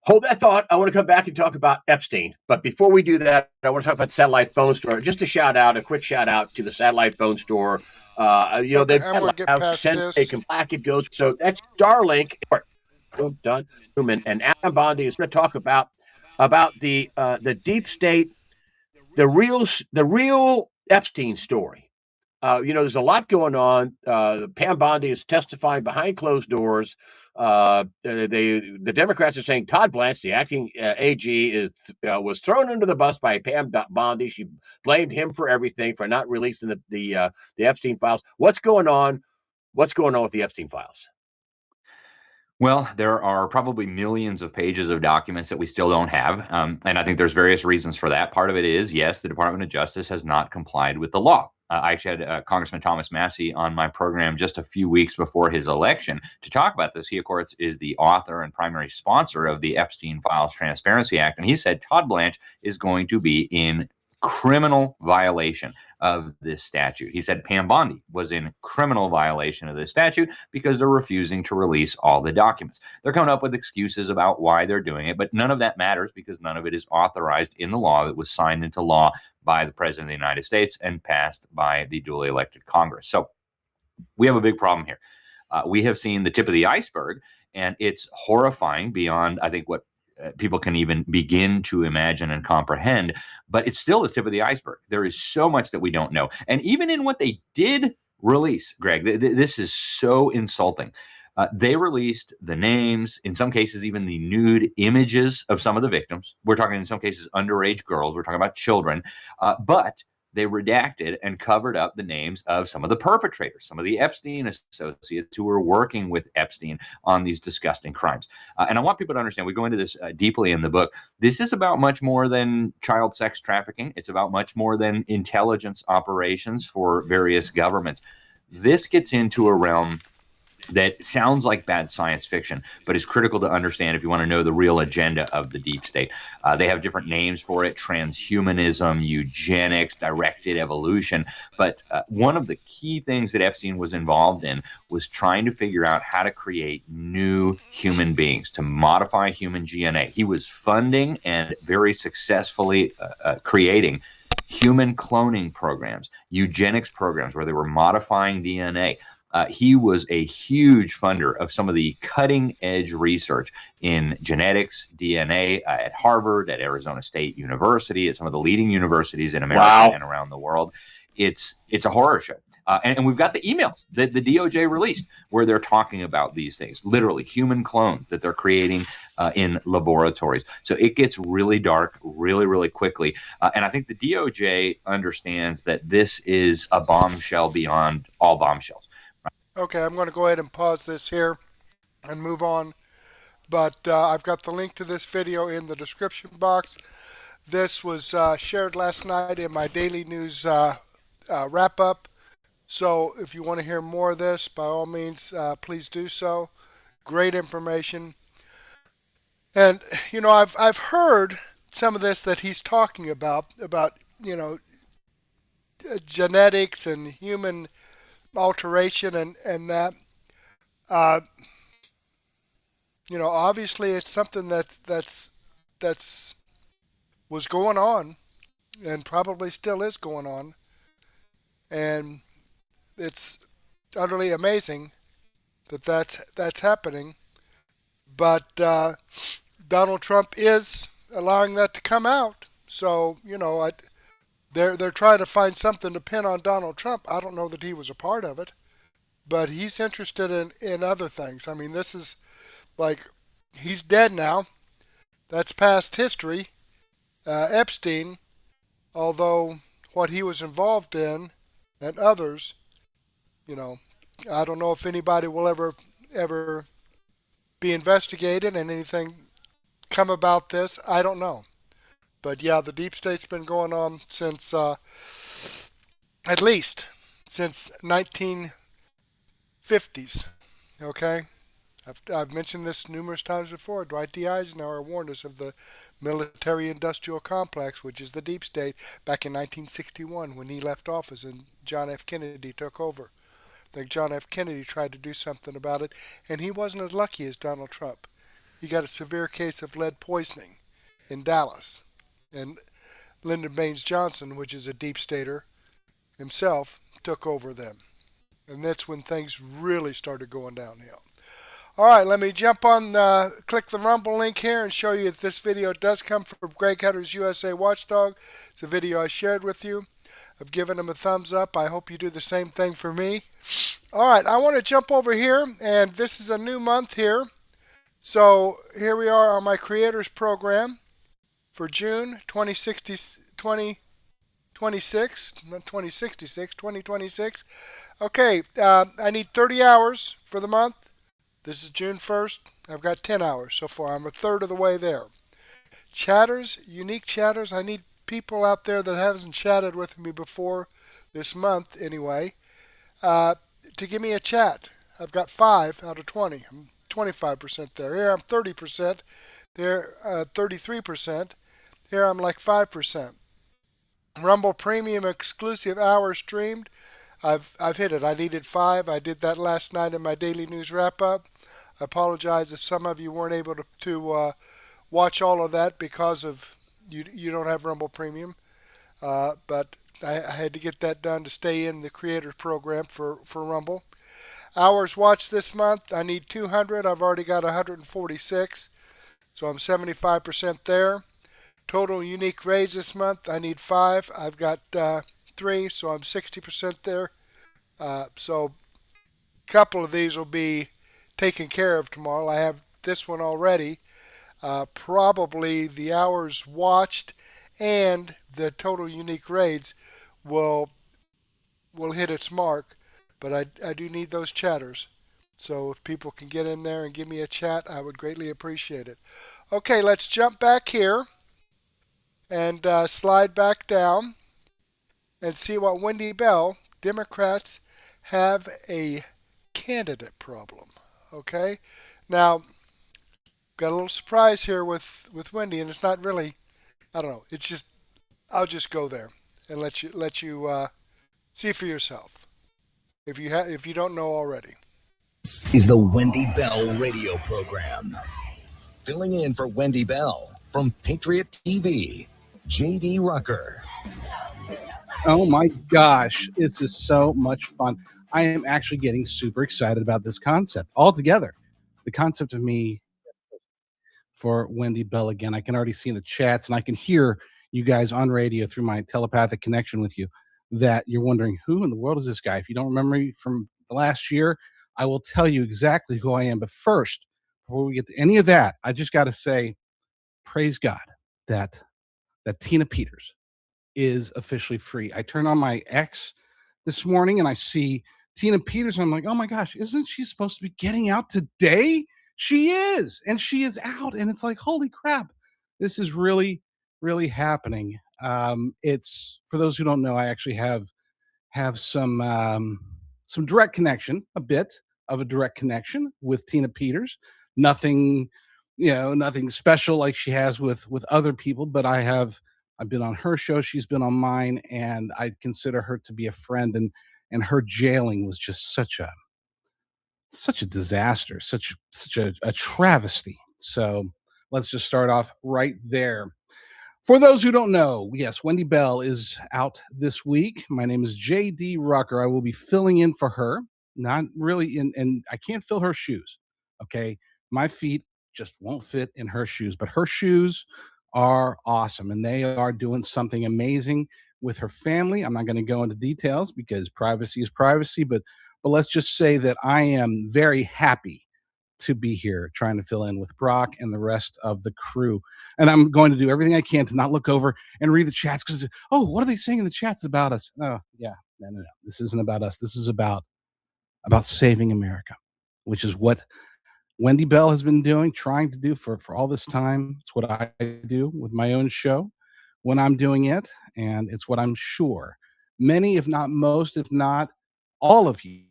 [SPEAKER 9] Hold that thought. I want to come back and talk about Epstein. But before we do that, I want to talk about the satellite phone store. Just a quick shout out to the satellite phone store. They've got since they can black it goes. So that's Starlink. Done. Newman and Adam Bondi is going to talk about the deep state, the real Epstein story. There's a lot going on. Pam Bondi is testifying behind closed doors. The Democrats are saying Todd Blanche, the acting AG, was thrown under the bus by Pam Bondi. She blamed him for everything, for not releasing the Epstein files. What's going on? What's going on with the Epstein files?
[SPEAKER 1] Well, there are probably millions of pages of documents that we still don't have. And I think there's various reasons for that. Part of it is, yes, the Department of Justice has not complied with the law. I actually had Congressman Thomas Massey on my program just a few weeks before his election to talk about this. He, of course, is the author and primary sponsor of the Epstein Files Transparency Act. And he said Todd Blanche is going to be in criminal violation of this statute. He said Pam Bondi was in criminal violation of this statute because they're refusing to release all the documents. They're coming up with excuses about why they're doing it, but none of that matters because none of it is authorized in the law that was signed into law by the President of the United States and passed by the duly elected Congress. So we have a big problem here. We have seen the tip of the iceberg, and it's horrifying beyond, I think, what people can even begin to imagine and comprehend, but it's still the tip of the iceberg. There is so much that we don't know. And even in what they did release, Greg, this is so insulting. They released the names, in some cases, even the nude images of some of the victims. We're talking, in some cases, underage girls. We're talking about children. But they redacted and covered up the names of some of the perpetrators, some of the Epstein associates who were working with Epstein on these disgusting crimes. And I want people to understand, we go into this deeply in the book. This is about much more than child sex trafficking. It's about much more than intelligence operations for various governments. This gets into a realm that sounds like bad science fiction, but is critical to understand if you want to know the real agenda of the deep state. They have different names for it: transhumanism, eugenics, directed evolution. But one of the key things that Epstein was involved in was trying to figure out how to create new human beings, to modify human DNA. He was funding and very successfully creating human cloning programs, eugenics programs where they were modifying DNA. He was a huge funder of some of the cutting edge research in genetics, DNA at Harvard, at Arizona State University, at some of the leading universities in America and around the world. It's a horror show. And we've got the emails that the DOJ released where they're talking about these things, literally human clones that they're creating in laboratories. So it gets really dark really, really quickly. And I think the DOJ understands that this is a bombshell beyond all bombshells.
[SPEAKER 2] Okay, I'm going to go ahead and pause this here and move on. But I've got the link to this video in the description box. This was shared last night in my daily news wrap-up. So if you want to hear more of this, by all means, please do so. Great information. And, you know, I've heard some of this that he's talking about, you know, genetics and human alteration and that, you know, obviously it's something that's was going on and probably still is going on, and it's utterly amazing that that's happening. But Donald Trump is allowing that to come out, so you know They're trying to find something to pin on Donald Trump. I don't know that he was a part of it, but he's interested in other things. I mean, this is like, he's dead now. That's past history. Epstein, although what he was involved in and others, you know, I don't know if anybody will ever be investigated and anything come about this. I don't know. But yeah, the deep state's been going on since, at least, since 1950s. Okay? I've mentioned this numerous times before. Dwight D. Eisenhower warned us of the military-industrial complex, which is the deep state, back in 1961 when he left office and John F. Kennedy took over. I think John F. Kennedy tried to do something about it, and he wasn't as lucky as Donald Trump. He got a severe case of lead poisoning in Dallas. And Lyndon Baines Johnson, which is a deep stater himself, took over them. And that's when things really started going downhill. All right, let me jump on, click the Rumble link here and show you that this video does come from Greg Hutter's USA Watchdog. It's a video I shared with you. I've given him a thumbs up. I hope you do the same thing for me. All right, I want to jump over here, and this is a new month here. So here we are on my Creators Program for June 2026. Okay, I need 30 hours for the month. This is June 1st. I've got 10 hours so far. I'm a third of the way there. Chatters, unique chatters. I need people out there that haven't chatted with me before this month anyway, to give me a chat. I've got 5 out of 20. I'm 25% there. Here I'm 30%. There 33%. Here I'm like 5%. Rumble Premium exclusive hours streamed. I've hit it. I needed 5. I did that last night in my daily news wrap up. I apologize if some of you weren't able to watch all of that because of you don't have Rumble Premium. But I had to get that done to stay in the Creators Program for Rumble. Hours watched this month. I need 200. I've already got 146. So I'm 75% there. Total unique raids this month, I need 5. I've got 3, so I'm 60% there. So a couple of these will be taken care of tomorrow. I have this one already. Probably the hours watched and the total unique raids will hit its mark. But I do need those chatters. So if people can get in there and give me a chat, I would greatly appreciate it. Okay, let's jump back here and slide back down and see what Wendy Bell, Democrats have a candidate problem. Okay? Now, got a little surprise here with Wendy, and it's not really, I don't know, it's just, I'll just go there and let you see for yourself if you don't know already.
[SPEAKER 10] This is the Wendy Bell radio program. Filling in for Wendy Bell from Patriot TV, J.D. Rucker.
[SPEAKER 11] Oh my gosh, this is so much fun. I am actually getting super excited about this concept altogether. The concept of me for Wendy Bell again. I can already see in the chats, and I can hear you guys on radio through my telepathic connection with you that you're wondering, who in the world is this guy? If you don't remember me from the last year, I will tell you exactly who I am. But first, before we get to any of that, I just got to say, praise God that Tina Peters is officially free. I turned on my X this morning and I see Tina Peters. And I'm like, oh my gosh, isn't she supposed to be getting out today? She is, and she is out. And it's like, holy crap, this is really, really happening. It's, for those who don't know, I actually have some direct connection, a bit of a direct connection with Tina Peters. Nothing special like she has with other people, but I've been on her show, she's been on mine, and I consider her to be a friend, and her jailing was just such a disaster, such a travesty. So let's just start off right there. For those who don't know, yes, Wendy Bell is out this week. My name is J.D. Rucker. I will be filling in for her. Not really and I can't fill her shoes. Okay. My feet just won't fit in her shoes, but her shoes are awesome, and they are doing something amazing with her family. I'm not going to go into details because privacy is privacy, but let's just say that I am very happy to be here trying to fill in with Brock and the rest of the crew. And I'm going to do everything I can to not look over and read the chats because, oh, what are they saying in the chats about us? Oh, yeah, no. This isn't about us. This is about saving America, which is what Wendy Bell has been trying to do for all this time. It's what I do with my own show when I'm doing it. And it's what I'm sure many, if not most, if not all of you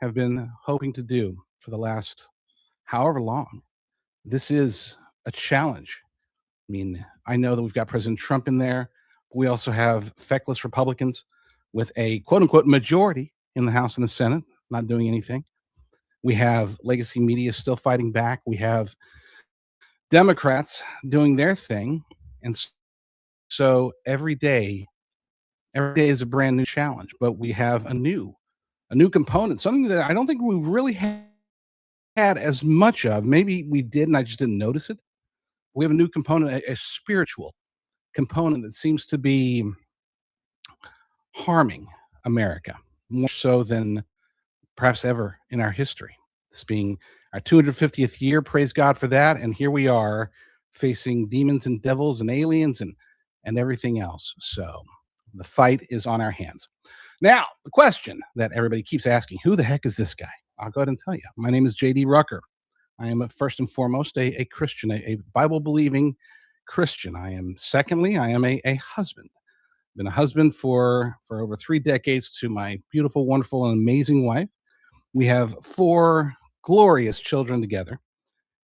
[SPEAKER 11] have been hoping to do for the last however long. This is a challenge. I mean, I know that we've got President Trump in there. But we also have feckless Republicans with a quote-unquote majority in the House and the Senate, not doing anything. We have legacy media still fighting back. We have Democrats doing their thing. And so every day is a brand new challenge, but we have a new component, something that I don't think we really had as much of. Maybe we did, and I just didn't notice it. We have a new component, a spiritual component that seems to be harming America more so than perhaps ever in our history. This being our 250th year, praise God for that. And here we are facing demons and devils and aliens and everything else. So the fight is on our hands. Now, the question that everybody keeps asking, who the heck is this guy? I'll go ahead and tell you. My name is J.D. Rucker. I am first and foremost a Christian, a Bible-believing Christian. I am a husband. Been a husband for over 3 decades to my beautiful, wonderful, and amazing wife. We have 4 glorious children together.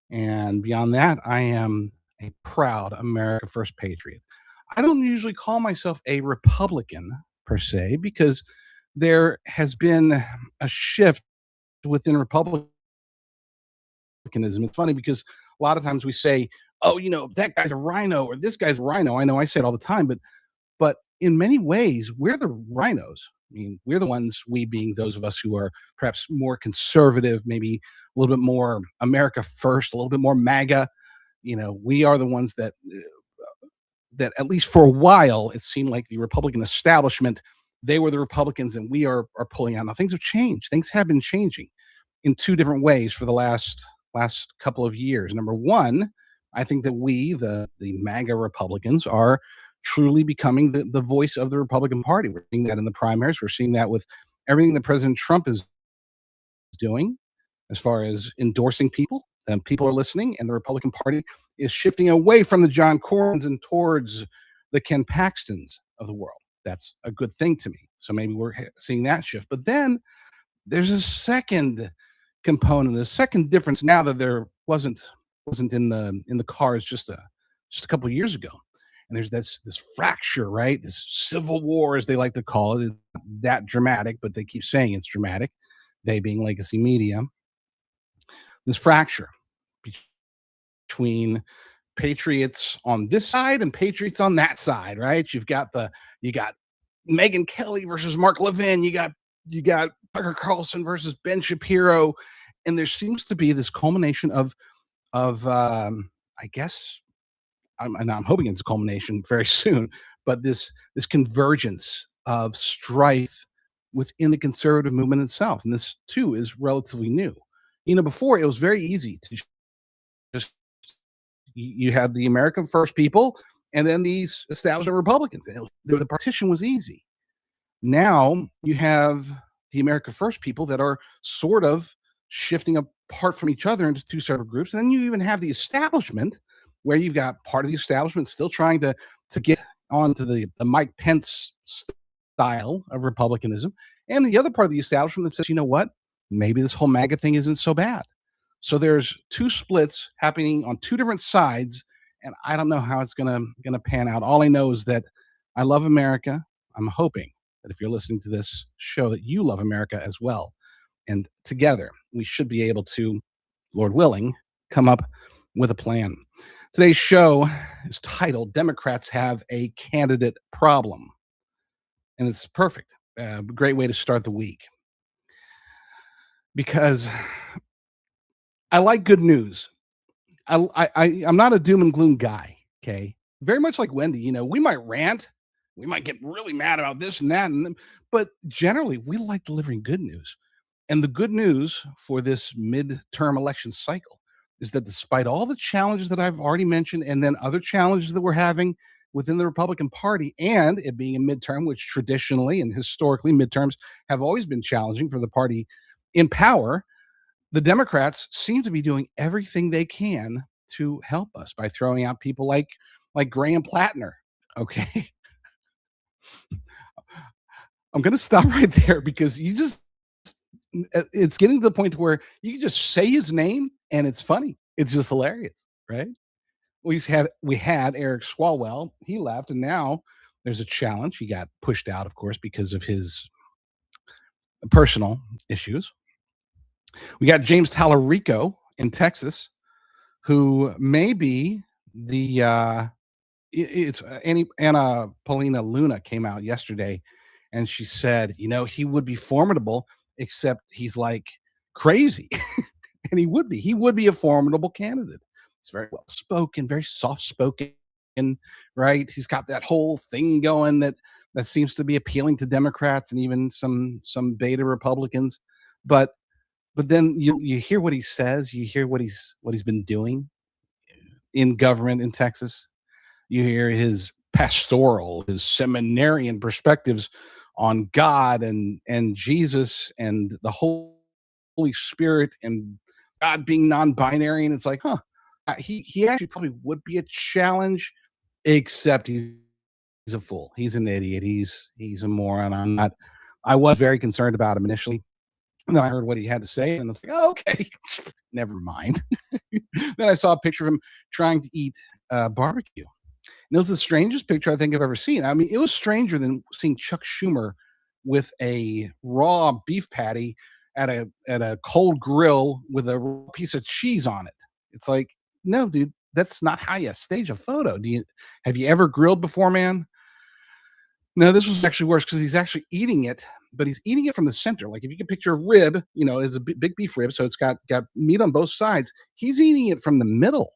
[SPEAKER 11] And beyond that, I am a proud America First patriot. I don't usually call myself a Republican per se, because there has been a shift within Republicanism. It's funny because a lot of times we say, oh, that guy's a rhino or this guy's a rhino. I know I say it all the time, but in many ways, we're the rhinos. I mean, we're the ones, we being those of us who are perhaps more conservative, maybe a little bit more America First, a little bit more MAGA. We are the ones that at least for a while, it seemed like the Republican establishment, they were the Republicans and we are pulling out. Now, things have changed. Things have been changing in 2 different ways for the last couple of years. Number one, I think that we, the MAGA Republicans, are truly becoming the voice of the Republican Party. We're seeing that in the primaries. We're seeing that with everything that President Trump is doing as far as endorsing people. And people are listening, and the Republican Party is shifting away from the John Cornyns and towards the Ken Paxtons of the world. That's a good thing to me. So maybe we're seeing that shift. But then there's a second component, a second difference now that there wasn't in the cards just a couple of years ago. And there's this fracture, right? This civil war, as they like to call it. It's not that dramatic, but they keep saying it's dramatic. They being legacy media. This fracture between patriots on this side and patriots on that side, right? You got Megyn Kelly versus Mark Levin. You got Tucker Carlson versus Ben Shapiro, and there seems to be this culmination of I guess I'm hoping it's a culmination very soon, but this convergence of strife within the conservative movement itself, and this too is relatively new. Before it was very easy to just you had the American First people and then these establishment Republicans, and the partition was easy. Now you have the America First people that are sort of shifting apart from each other into two separate groups. And then you even have the establishment, where you've got part of the establishment still trying to get onto the Mike Pence style of republicanism, and the other part of the establishment that says, you know what, maybe this whole MAGA thing isn't so bad. So there's two splits happening on two different sides, and I don't know how it's gonna pan out. All I know is that I love America. I'm hoping that if you're listening to this show, that you love America as well. And together, we should be able to, Lord willing, come up with a plan. Today's show is titled, Democrats Have a Candidate Problem. And it's perfect. A great way to start the week. Because I like good news. I'm not a doom and gloom guy, okay? Very much like Wendy, we might rant. We might get really mad about this and that, but generally, we like delivering good news. And the good news for this midterm election cycle is that despite all the challenges that I've already mentioned, and then other challenges that we're having within the Republican Party, and it being a midterm, which traditionally and historically midterms have always been challenging for the party in power, the Democrats seem to be doing everything they can to help us by throwing out people like Graham Plattner. Okay. I'm going to stop right there because it's getting to the point where you can just say his name and it's funny. It's just hilarious, right? We had Eric Swalwell. He left, and now there's a challenge. He got pushed out, of course, because of his personal issues. We got James Tallarico in Texas, who may be the it's Anna Paulina Luna came out yesterday, and she said, he would be formidable, except he's like crazy. And he would be a formidable candidate. He's very well spoken, very soft spoken, right? He's got that whole thing going that seems to be appealing to Democrats and even some beta Republicans. But then you hear what he says, you hear what he's been doing in government in Texas. You hear his pastoral, his seminarian perspectives on God and Jesus and the Holy Spirit and God being non-binary. And it's like, he actually probably would be a challenge, except he's a fool. He's an idiot. He's a moron. I was very concerned about him initially. And then I heard what he had to say, and it's like, oh, okay, never mind. Then I saw a picture of him trying to eat barbecue. And it was the strangest picture I think I've ever seen. I mean, it was stranger than seeing Chuck Schumer with a raw beef patty at a cold grill with a piece of cheese on it. It's like, no, dude, that's not how you stage a photo. Have you ever grilled before, man? No, this was actually worse because he's actually eating it, but he's eating it from the center. Like if you can picture a rib, it's a big beef rib, so it's got meat on both sides. He's eating it from the middle,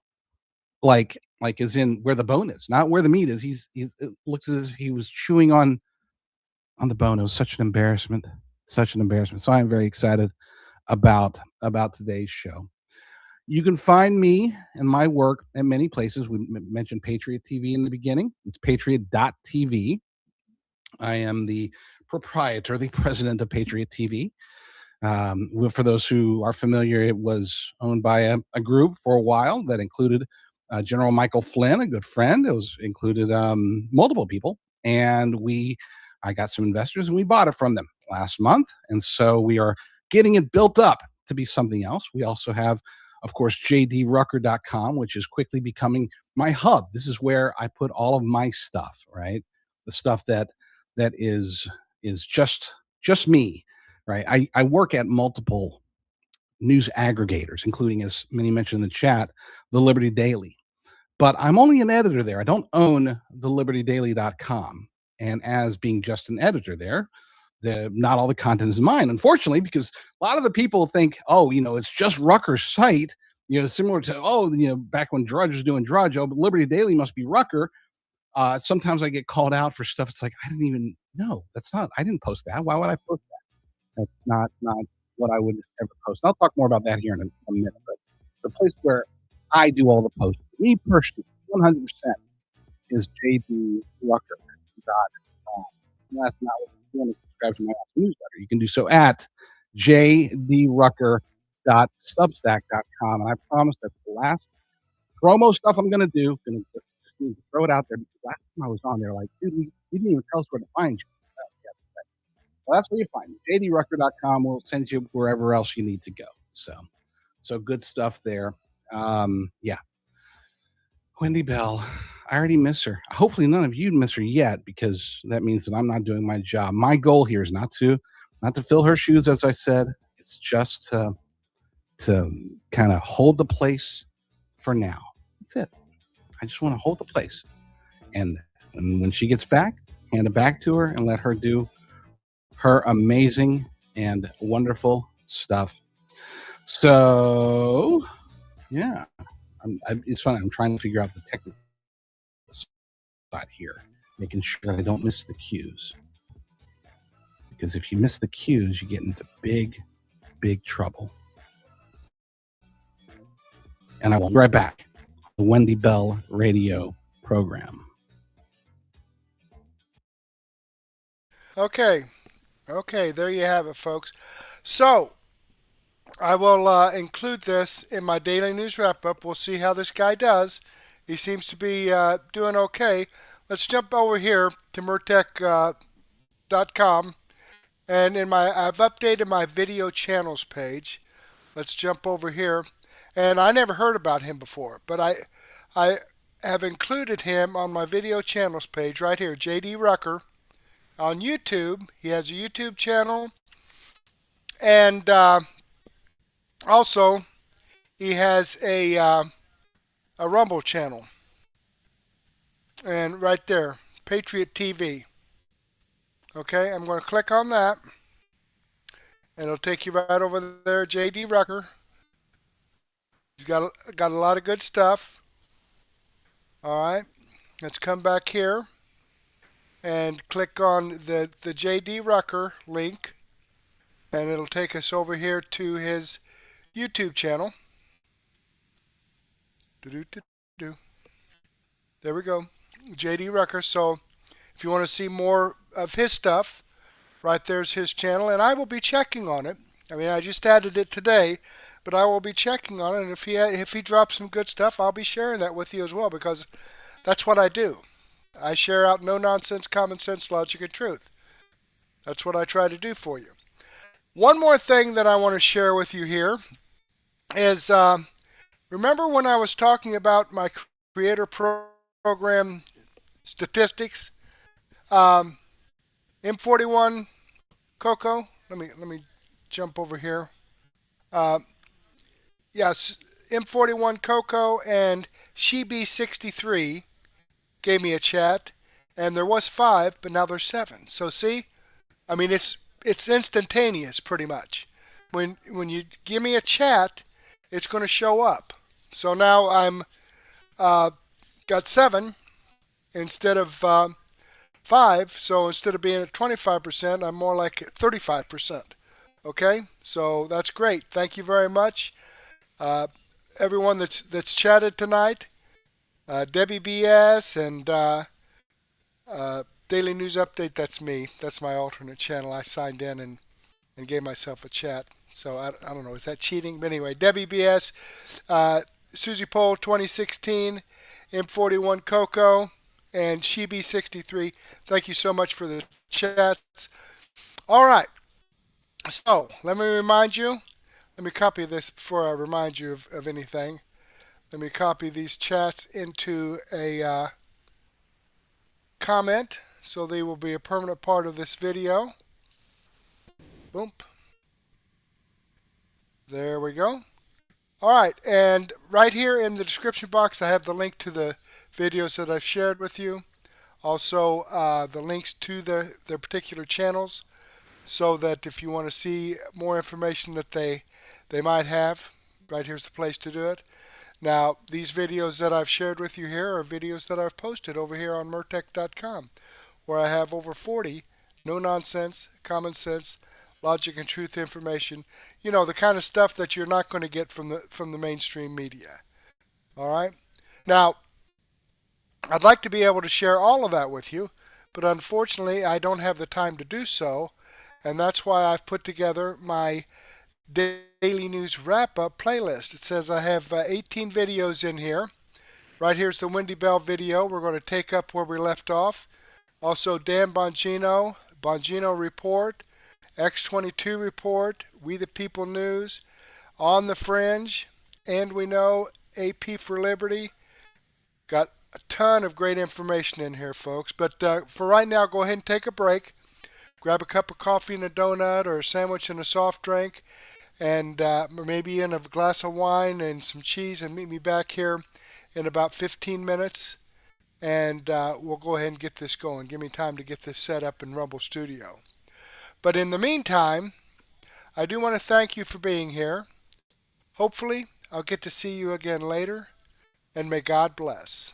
[SPEAKER 11] like as in where the bone is, not where the meat is. It looks as if he was chewing on the bone. It was such an embarrassment. So I'm very excited about today's show. You can find me and my work at many places. We mentioned Patriot TV in the beginning. It's patriot.tv. I am the proprietor, the president of Patriot TV. For those who are familiar, it was owned by a group for a while that included General Michael Flynn, a good friend. It was included multiple people. And I got some investors and we bought it from them last month. And so we are getting it built up to be something else. We also have, of course, jdrucker.com, which is quickly becoming my hub. This is where I put all of my stuff, right? The stuff that is just me, right? I work at multiple news aggregators, including, as many mentioned in the chat, the Liberty Daily. But I'm only an editor there. I don't own the libertydaily.com. And as being just an editor there, not all the content is mine, unfortunately, because a lot of the people think, oh, it's just Rucker's site, similar to, back when Drudge was doing Drudge, but Liberty Daily must be Rucker. Sometimes I get called out for stuff. It's like, I didn't even know. I didn't post that. Why would I post that? That's not what I would ever post. I'll talk more about that here in a minute, but the place where I do all the posting, me personally, 100% is jdrucker.com. That's not what you want to subscribe to my newsletter. You can do so at jdrucker.substack.com. And I promise that's the last promo stuff I'm going to do. Going to throw it out there because last time I was on there, like, dude, you didn't even tell us where to find you. Well, that's where you find me. jdrucker.com will send you wherever else you need to go. So good stuff there. Yeah. Wendy Bell, I already miss her. Hopefully none of you miss her yet, because that means that I'm not doing my job. My goal here is not to fill her shoes, as I said. It's just to kind of hold the place for now. That's it. I just want to hold the place. And when she gets back, hand it back to her and let her do her amazing and wonderful stuff. So, yeah. It's fun. I'm trying to figure out the technical side here, making sure that I don't miss the cues. Because if you miss the cues, you get into big, big trouble. And I will be right back. The Wendy Bell radio program.
[SPEAKER 2] Okay, there you have it, folks. So, I will include this in my daily news wrap-up. We'll see how this guy does. He seems to be doing okay. Let's jump over here to Murtech.com. And I've updated my video channels page. Let's jump over here. And I never heard about him before, but I have included him on my video channels page right here, JD Rucker. On YouTube, he has a YouTube channel. And also, he has a Rumble channel. And right there, Patriot TV. Okay, I'm going to click on that. And it'll take you right over there, JD Rucker. He's got a lot of good stuff. All right, let's come back here and click on the JD Rucker link. And it'll take us over here to his YouTube channel. There we go, JD Rucker. So if you want to see more of his stuff, right there's his channel, and I will be checking on it. I mean, I just added it today, but I will be checking on it, and if he drops some good stuff, I'll be sharing that with you as well, because that's what I do. I share out no nonsense, common sense, logic, and truth. That's what I try to do for you. One more thing that I want to share with you here is, remember when I was talking about my creator program statistics? M41 Coco. Let me jump over here. Yes, M41 Coco and SheB63 gave me a chat, and there was 5, but now there's 7. So see, I mean it's instantaneous pretty much. When you give me a chat, it's going to show up. So now I'm got 7 instead of 5. So instead of being at 25%, I'm more like at 35%. Okay, so that's great. Thank you very much. everyone that's chatted tonight. Debbie BS and Daily News Update, that's me. That's my alternate channel. I signed in and gave myself a chat. So I don't know, is that cheating? But anyway, Debbie BS, Susie Poll 2016, M41 Coco, and Sheeby63. Thank you so much for the chats. All right. So let me remind you. Let me copy this before I remind you of anything. Let me copy these chats into a comment so they will be a permanent part of this video. Boom. There we go. All right, and right here in the description box, I have the link to the videos that I've shared with you. Also, the links to their particular channels, so that if you want to see more information that they might have, right here's the place to do it. Now, these videos that I've shared with you here are videos that I've posted over here on Murtech.com, where I have over 40 no-nonsense, common sense, logic and truth information. You know, the kind of stuff that you're not going to get from the mainstream media. All right? Now, I'd like to be able to share all of that with you, but unfortunately, I don't have the time to do so, and that's why I've put together my Daily News Wrap-Up playlist. It says I have 18 videos in here. Right here's the Wendy Bell video. We're going to take up where we left off. Also, Dan Bongino Report, X22 Report, We the People News, On the Fringe, And We Know, AP for Liberty. Got a ton of great information in here, folks. But for right now, go ahead and take a break. Grab a cup of coffee and a donut, or a sandwich and a soft drink, and maybe in a glass of wine and some cheese, and meet me back here in about 15 minutes. And we'll go ahead and get this going. Give me time to get this set up in Rumble Studio. But in the meantime, I do want to thank you for being here. Hopefully, I'll get to see you again later, and may God bless.